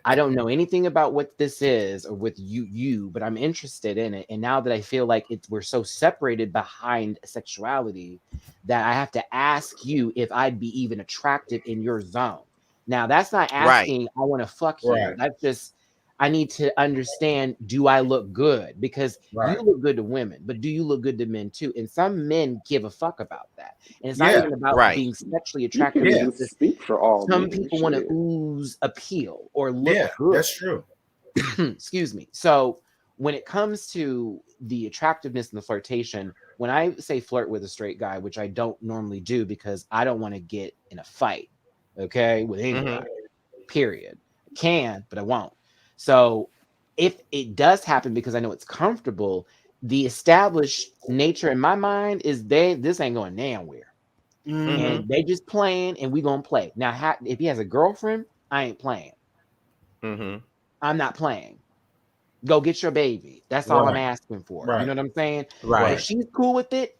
I don't know anything about what this is or with you, but I'm interested in it. And now that I feel like we're so separated behind sexuality that I have to ask you if I'd be even attractive in your zone. Now that's not asking, I want to fuck you. Right. That's just I need to understand, do I look good? Because you Right. look good to women, but do you look good to men too? And some men give a fuck about that. And it's not Yeah. even about Right. being sexually You attractive. can Yeah. It's just speak for all some men. people want to Shit. ooze appeal or look Yeah, good. that's true. Excuse me. So when it comes to the attractiveness and the flirtation, when I say flirt with a straight guy, which I don't normally do because I don't want to get in a fight, okay, with anybody, period. I can, but I won't. So if it does happen because I know it's comfortable, the established nature in my mind is this ain't going nowhere. And they just playing and we gonna play. Now, if he has a girlfriend, I ain't playing. I'm not playing. Go get your baby. That's all I'm Right. asking for. You Right. know what I'm saying? If Right. she's cool with it,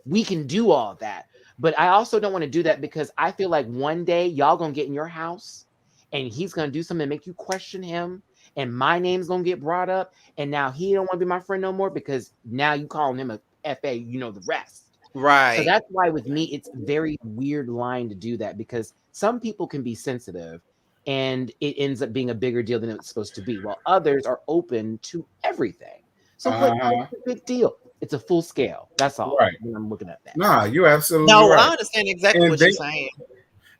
we can do all that. But I also don't want to do that because I feel like one day y'all gonna get in your house and he's gonna do something to make you question him, and my name's gonna get brought up, and now he don't want to be my friend no more because now you calling him a FA, you know the rest. So Right. that's why with me it's very weird line to do that because some people can be sensitive and it ends up being a bigger deal than it's supposed to be, while others are open to everything. So what's the big deal? It's a full scale. That's all. Right. When I'm looking at that. Nah, you're absolutely No, right. I understand exactly And what you're saying.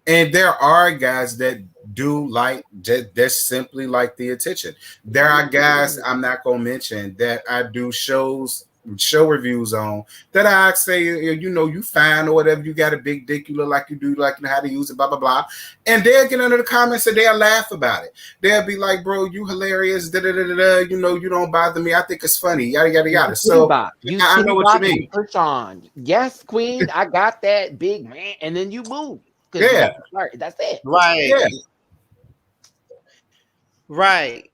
And there are guys that do like just simply like the attention. There are guys I'm not gonna mention that I do show reviews on that I say, you know, you fine or whatever, you got a big dick, you look like you do, like you know how to use it, blah blah blah. And they'll get under the comments and they'll laugh about it. They'll be like, bro, you hilarious, da da da da, you know, you don't bother me. I think it's funny, yada yada yada. So I know what you mean. Push on. Yes, queen, I got that big man, and then you move. Yeah. That's it. Right. Yeah. Right.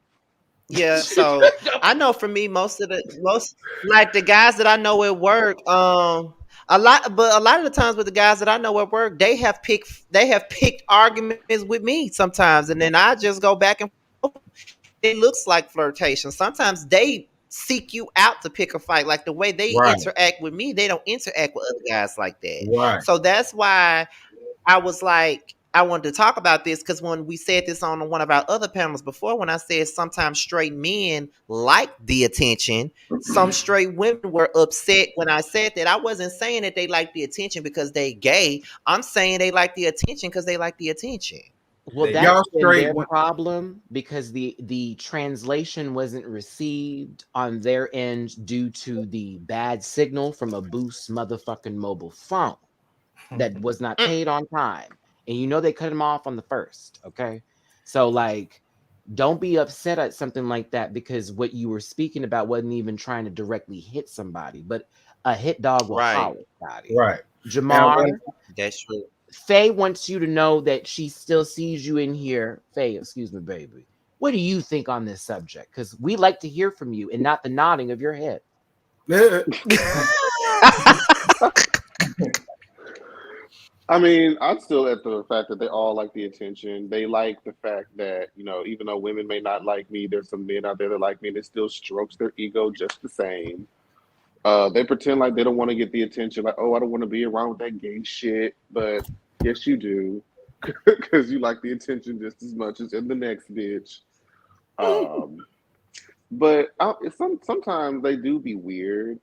Yeah. So I know for me, most like the guys that I know at work, a lot of the times with the guys that I know at work, they have picked arguments with me sometimes, and then I just go back and forth. It looks like flirtation. Sometimes they seek you out to pick a fight. Like the way they interact with me, they don't interact with other guys like that. Right. So that's why I was like, I wanted to talk about this because when we said this on one of our other panels before, when I said sometimes straight men like the attention, some straight women were upset when I said that. I wasn't saying that they like the attention because they gay. I'm saying they like the attention because they like the attention. Well, that's been their problem because the translation wasn't received on their end due to the bad signal from a Boost motherfucking mobile phone that was not paid on time. And you know they cut him off on the first, okay? So like, don't be upset at something like that because what you were speaking about wasn't even trying to directly hit somebody, but a hit dog will holler somebody. Right. Jamar, that's true. Faye wants you to know that she still sees you in here. Faye, excuse me, baby. What do you think on this subject? Because we like to hear from you and not the nodding of your head. I mean, I'm still at the fact that they all like the attention. They like the fact that, you know, even though women may not like me, there's some men out there that like me and it still strokes their ego just the same. They pretend like they don't want to get the attention, like, oh, I don't want to be around with that gay shit. But yes, you do, because you like the attention just as much as in the next bitch. But sometimes they do be weird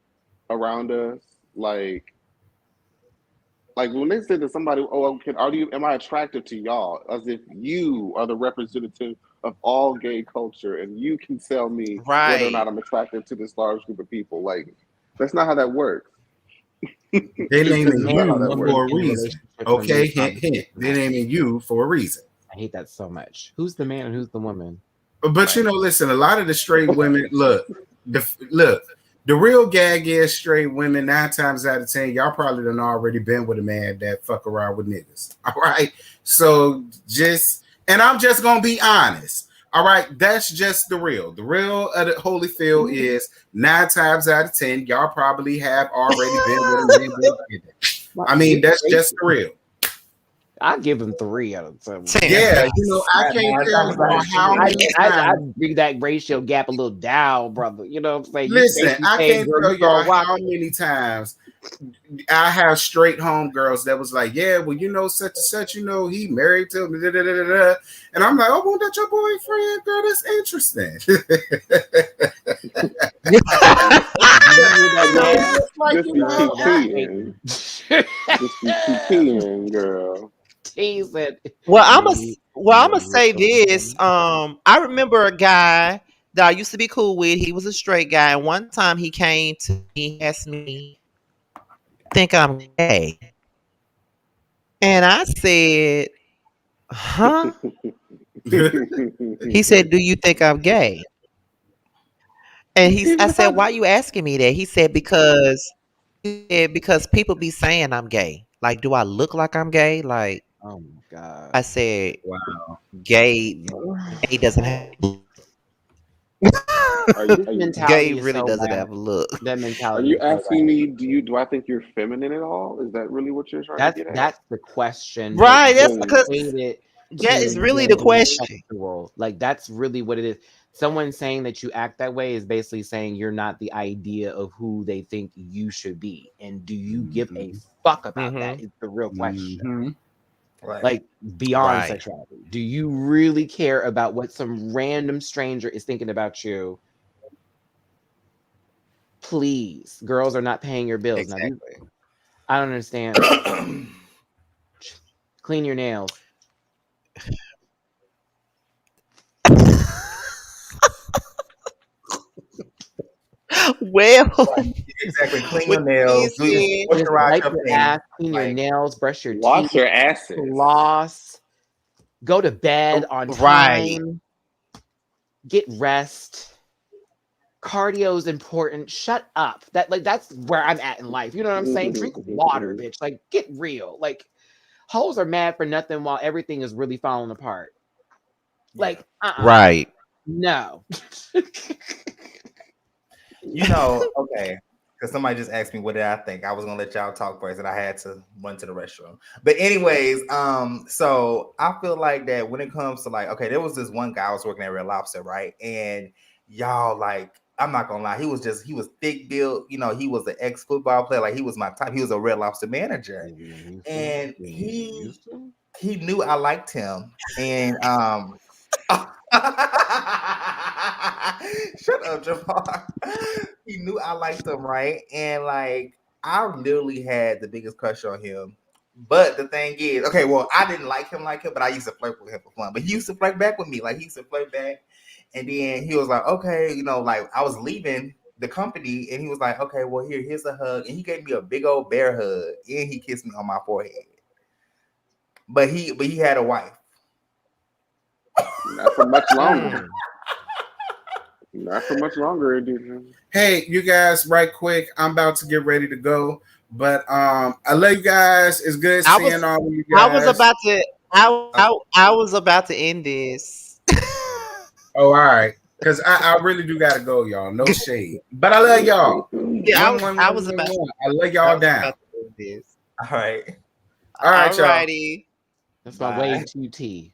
around us. Like, like when they say to somebody, "Oh, am I attractive to y'all?" As if you are the representative of all gay culture, and you can tell me whether or Right. not I'm attracted to this large group of people. Like, that's not how that works. They It's naming just not how that you works. for a in a reason. relationship Okay, based on hint, hint. They naming you for a reason. I hate that so much. Who's the man and who's the woman? But you know, listen, a lot of the straight women, look, the real gag is straight women. 9 times out of 10, y'all probably done already been with a man that fuck around with niggas. All right, so and I'm just gonna be honest. All right, that's just the real. The real of the Holyfield is 9 times out of 10, y'all probably have already been with a man that did that. I mean, that's just the real. I give him 3 out of 10. Yeah, you know, I can't tell how many I times. bring that ratio gap a little down, brother. You know what I'm saying? Listen, I can't tell y'all how many times I have straight home girls that was like, yeah, well, you know, such and such, you know, he married to me, and I'm like, oh, well, that's your boyfriend, girl. That's interesting. Just be peeing, girl. Teasing. Well, I'm gonna say this. I remember a guy that I used to be cool with. He was a straight guy, and one time he came to me, asked me, "Think I'm gay?" And I said, "Huh?" He said, "Do you think I'm gay?" And I said, "Why are you asking me that?" He said, "Because people be saying I'm gay. Like, do I look like I'm gay?" Like, oh my god. I said, wow, gay doesn't have. Gay really doesn't have a look. That mentality. Are you asking me? Do I think you're feminine at all? Is that really what you're trying to get at? That's the question, right? That's because that is really the question. Like that's really what it is. Someone saying that you act that way is basically saying you're not the idea of who they think you should be, and do you give a fuck about that? Is the real question. Right. Like beyond sexuality, do you really care about what some random stranger is thinking about you? Please, girls are not paying your bills. Exactly. Now, I don't understand. Clean your nails. Well, exactly. Clean your nails. Wipe your ass. Clean your nails. Brush your teeth. Wash your asses. Floss. Go to bed on time. Get rest. Cardio is important. Shut up. That's where I'm at in life. You know what I'm saying? Drink water, bitch. Like, get real. Like, hoes are mad for nothing while everything is really falling apart. Like, right. No. You know, okay. Because somebody just asked me what did I think. I was gonna let y'all talk first, and I had to run to the restroom. But anyways, so I feel like that when it comes to like, okay, there was this one guy I was working at Red Lobster, right? And y'all, like, I'm not gonna lie, he was thick built, you know, he was an ex-football player, like he was my type, he was a Red Lobster manager. And he knew I liked him. And shut up, Jamar. He knew I liked him, right? And like I literally had the biggest crush on him. But the thing is, okay, well, I didn't like him, but I used to flirt with him for fun. But he used to flirt back with me. Like he used to flirt back. And then he was like, okay, you know, like I was leaving the company and he was like, okay, well, here's a hug. And he gave me a big old bear hug and he kissed me on my forehead. But he had a wife. Not for much longer. Not for much longer, dude. Hey, you guys, right quick. I'm about to get ready to go. But I love you guys. It's good seeing all of you guys. I was about to end this. Oh, all right. Because I really do gotta go, y'all. No shade. But I love y'all. Yeah, I was about to. I love y'all down. All right. All right, alrighty. That's my way to tea.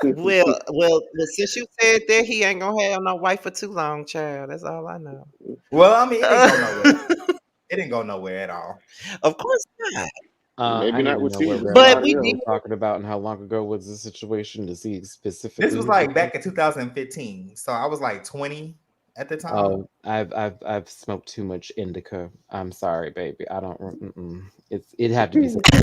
well, since you said that, he ain't gonna have no wife for too long, child. That's all I know. Well, I mean, it didn't go nowhere. It didn't go nowhere at all. Of course not. Maybe not with you, but we did talking about and how long ago was the situation to see specifically. This was like back in 2015, so I was like 20 at the time? Oh, I've smoked too much indica. I'm sorry, baby. I don't. It had to be something.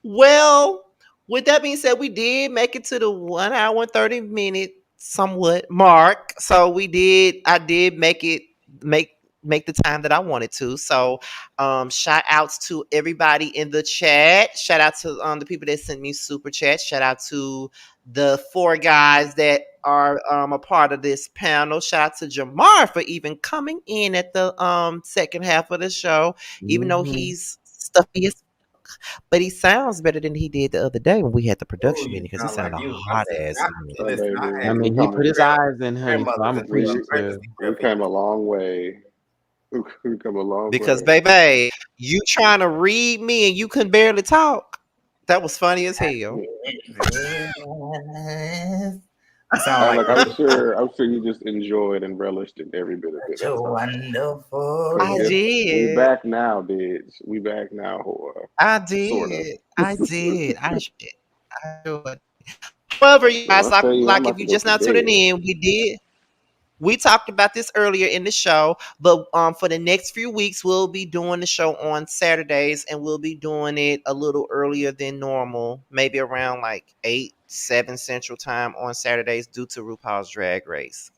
Well, with that being said, we did make it to the 1 hour and 30-minute somewhat mark. So I did make the time that I wanted to. So shout outs to everybody in the chat. Shout out to the people that sent me super chat. Shout out to the 4 guys that are a part of this panel. Shout out to Jamar for even coming in at the second half of the show, even though he's stuffy as, but he sounds better than he did the other day when we had the production meeting, because he sounded hot ass. Listen, I had mean, he put his eyes in, honey, so I'm we appreciative. came a long way. We come a long Because, way. baby, you trying to read me and you couldn't barely talk. That was funny as hell. I'm sure you just enjoyed and relished in every bit of it. So wonderful. I did. We back now, bitch. We back now, whore. I did. Sorta. I did. I should. However, you guys, like if you just now tuning in, we talked about this earlier in the show, but for the next few weeks, we'll be doing the show on Saturdays, and we'll be doing it a little earlier than normal, maybe around like 8-7 Central Time on Saturdays due to RuPaul's Drag Race.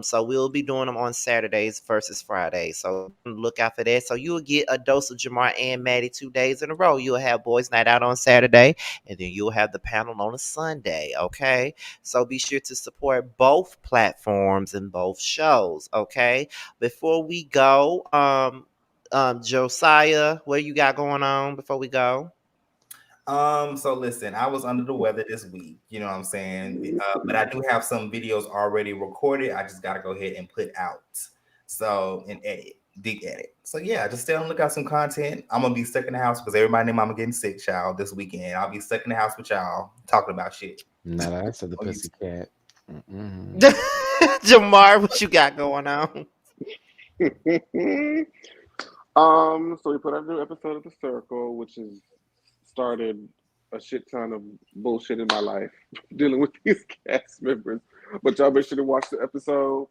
So we'll be doing them on Saturdays versus Fridays. So look out for that. So you'll get a dose of Jamar and Maddie 2 days in a row. You'll have Boys Night Out on Saturday, and then you'll have the panel on a Sunday. Okay. So be sure to support both platforms and both shows. Okay. Before we go, Josiah, what you got going on before we go? So listen, I was under the weather this week, you know what I'm saying? But I do have some videos already recorded. I just gotta go ahead and put out. So and big edit. So yeah, just stay on the lookout some content. I'm gonna be stuck in the house because everybody named Mama getting sick, child, this weekend. I'll be stuck in the house with y'all talking about shit. No, that's the pussycat. Jamar, what you got going on? So we put out a new episode of The Circle, which has started a shit ton of bullshit in my life dealing with these cast members. But y'all make sure to watch the episode.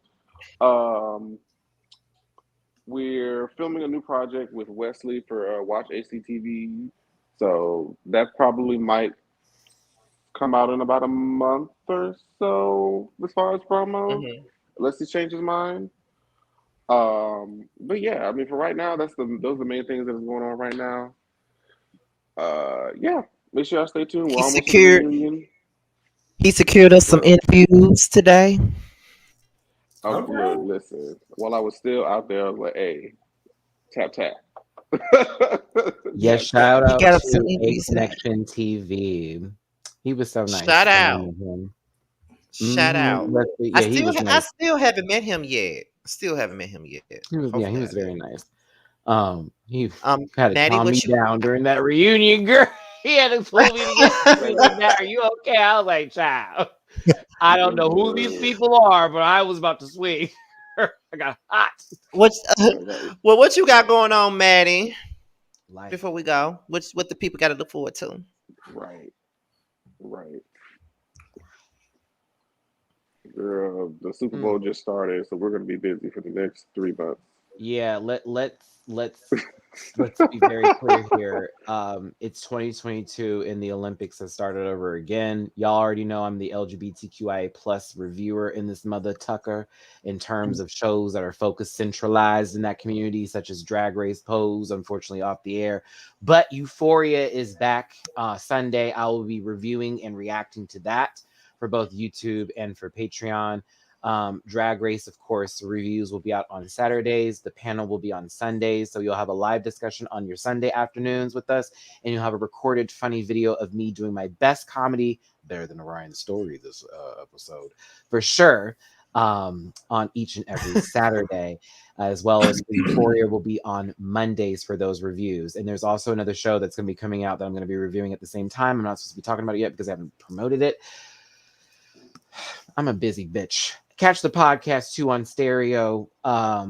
We're filming a new project with Wesley for Watch HCTV. So that probably might come out in about a month or so as far as promo, unless he changes his mind. But yeah, I mean, for right now, those are the main things that are going on right now. Yeah, make sure y'all stay tuned. We're almost at the reunion. He secured us some interviews today. Oh, okay. Listen, while I was still out there, I was like, hey, tap. Yes, shout out to A Connection TV. He was so nice. Shout out. Shout out. Yeah, I still haven't met him yet. He was very nice. He had to Maddie, calm me down during that reunion, girl. He had to pull me together. Are you okay? I was like, child, I don't know who these people are, but I was about to swing. I got hot. What you got going on, Maddie? Before we go, what the people got to look forward to? Right. Girl, the Super Bowl just started, so we're gonna be busy for the next 3 months. Yeah, let's be very clear here. It's 2022 and the Olympics have started over again. Y'all already know I'm the LGBTQIA plus reviewer in this mother tucker in terms of shows that are focused centralized in that community, such as Drag Race, Pose, unfortunately off the air. But Euphoria is back Sunday. I will be reviewing and reacting to that for both YouTube and for Patreon. Drag Race, of course, reviews will be out on Saturdays. The panel will be on Sundays. So you'll have a live discussion on your Sunday afternoons with us. And you'll have a recorded funny video of me doing my best comedy, better than Orion's story this episode, for sure, on each and every Saturday, as well as Euphoria will be on Mondays for those reviews. And there's also another show that's going to be coming out that I'm going to be reviewing at the same time. I'm not supposed to be talking about it yet because I haven't promoted it. I'm a busy bitch. Catch the podcast too on stereo. I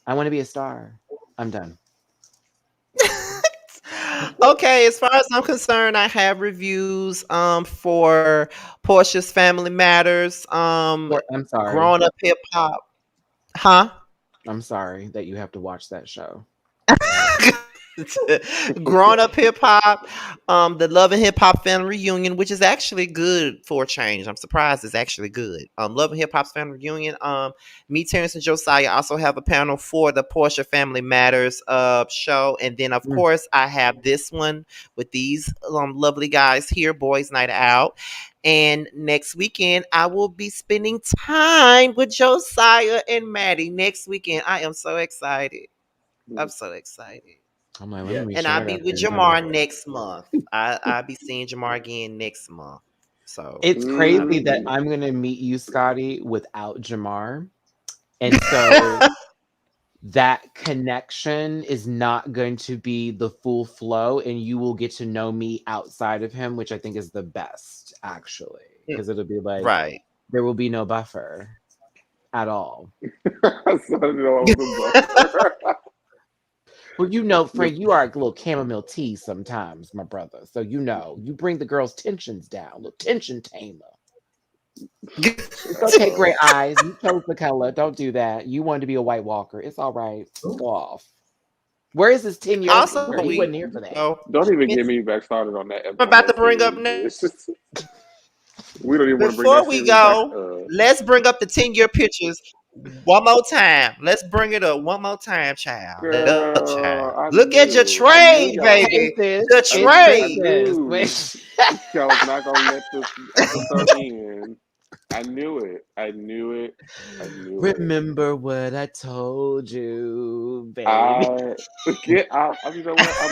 want to be a star. I'm done. Okay, as far as I'm concerned, I have reviews for Portia's Family Matters, I'm sorry. Growing Up Hip Hop. Huh? I'm sorry that you have to watch that show. Growing Up Hip Hop, the Love and Hip Hop Family Reunion, which is actually good for a change. I'm surprised it's actually good. Love and Hip Hop's Family Reunion. Me, Terrence, and Josiah also have a panel for the Portia Family Matters show, and then of course I have this one with these lovely guys here, Boys Night Out. And next weekend, I will be spending time with Josiah and Maddie. Next weekend, I am so excited. I'm so excited. I'm like, let me And share I'll be that with for you. Jamar next month. I'll be seeing Jamar again next month. So It's crazy that I'm going to meet you, Scotty, without Jamar. And so that connection is not going to be the full flow, and you will get to know me outside of him, which I think is the best, actually. Because it'll be like, right. There will be no buffer at all. Well, you know, Frank, you are a little chamomile tea sometimes, my brother. So you know, you bring the girls' tensions down, little tension tamer. It's okay, Gray Eyes. You chose the color. Don't do that. You wanted to be a White Walker. It's all right. Go off. Where is this 10-year? Also, he wasn't here for that. Don't even get me back started on that. I'm about to bring up next. We don't even want to bring Before that we series go, back. let's bring up the 10-year pictures one more time. Let's bring it up one more time, child. Girl, Look at your trade, baby. The trade. I was not gonna let this episode end. I knew it. Remember what I told you, baby. Get out. You know what? I'm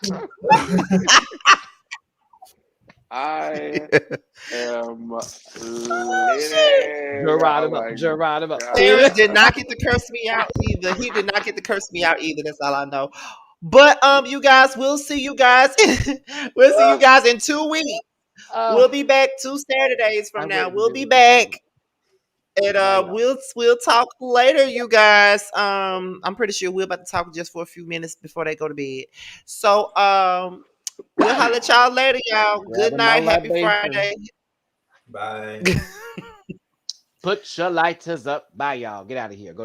leaving. I am Geronimo. Terrence did not get to curse me out either. He did not get to curse me out either. That's all I know. But you guys, we'll see you guys. We'll see you guys in 2 weeks. We'll be back 2 Saturdays from now. We'll be back. And we'll talk later, you guys. I'm pretty sure we're about to talk just for a few minutes before they go to bed. So we'll holler at y'all later, y'all. Good night. Happy Friday. Bye. Put your lighters up. Bye, y'all. Get out of here. Go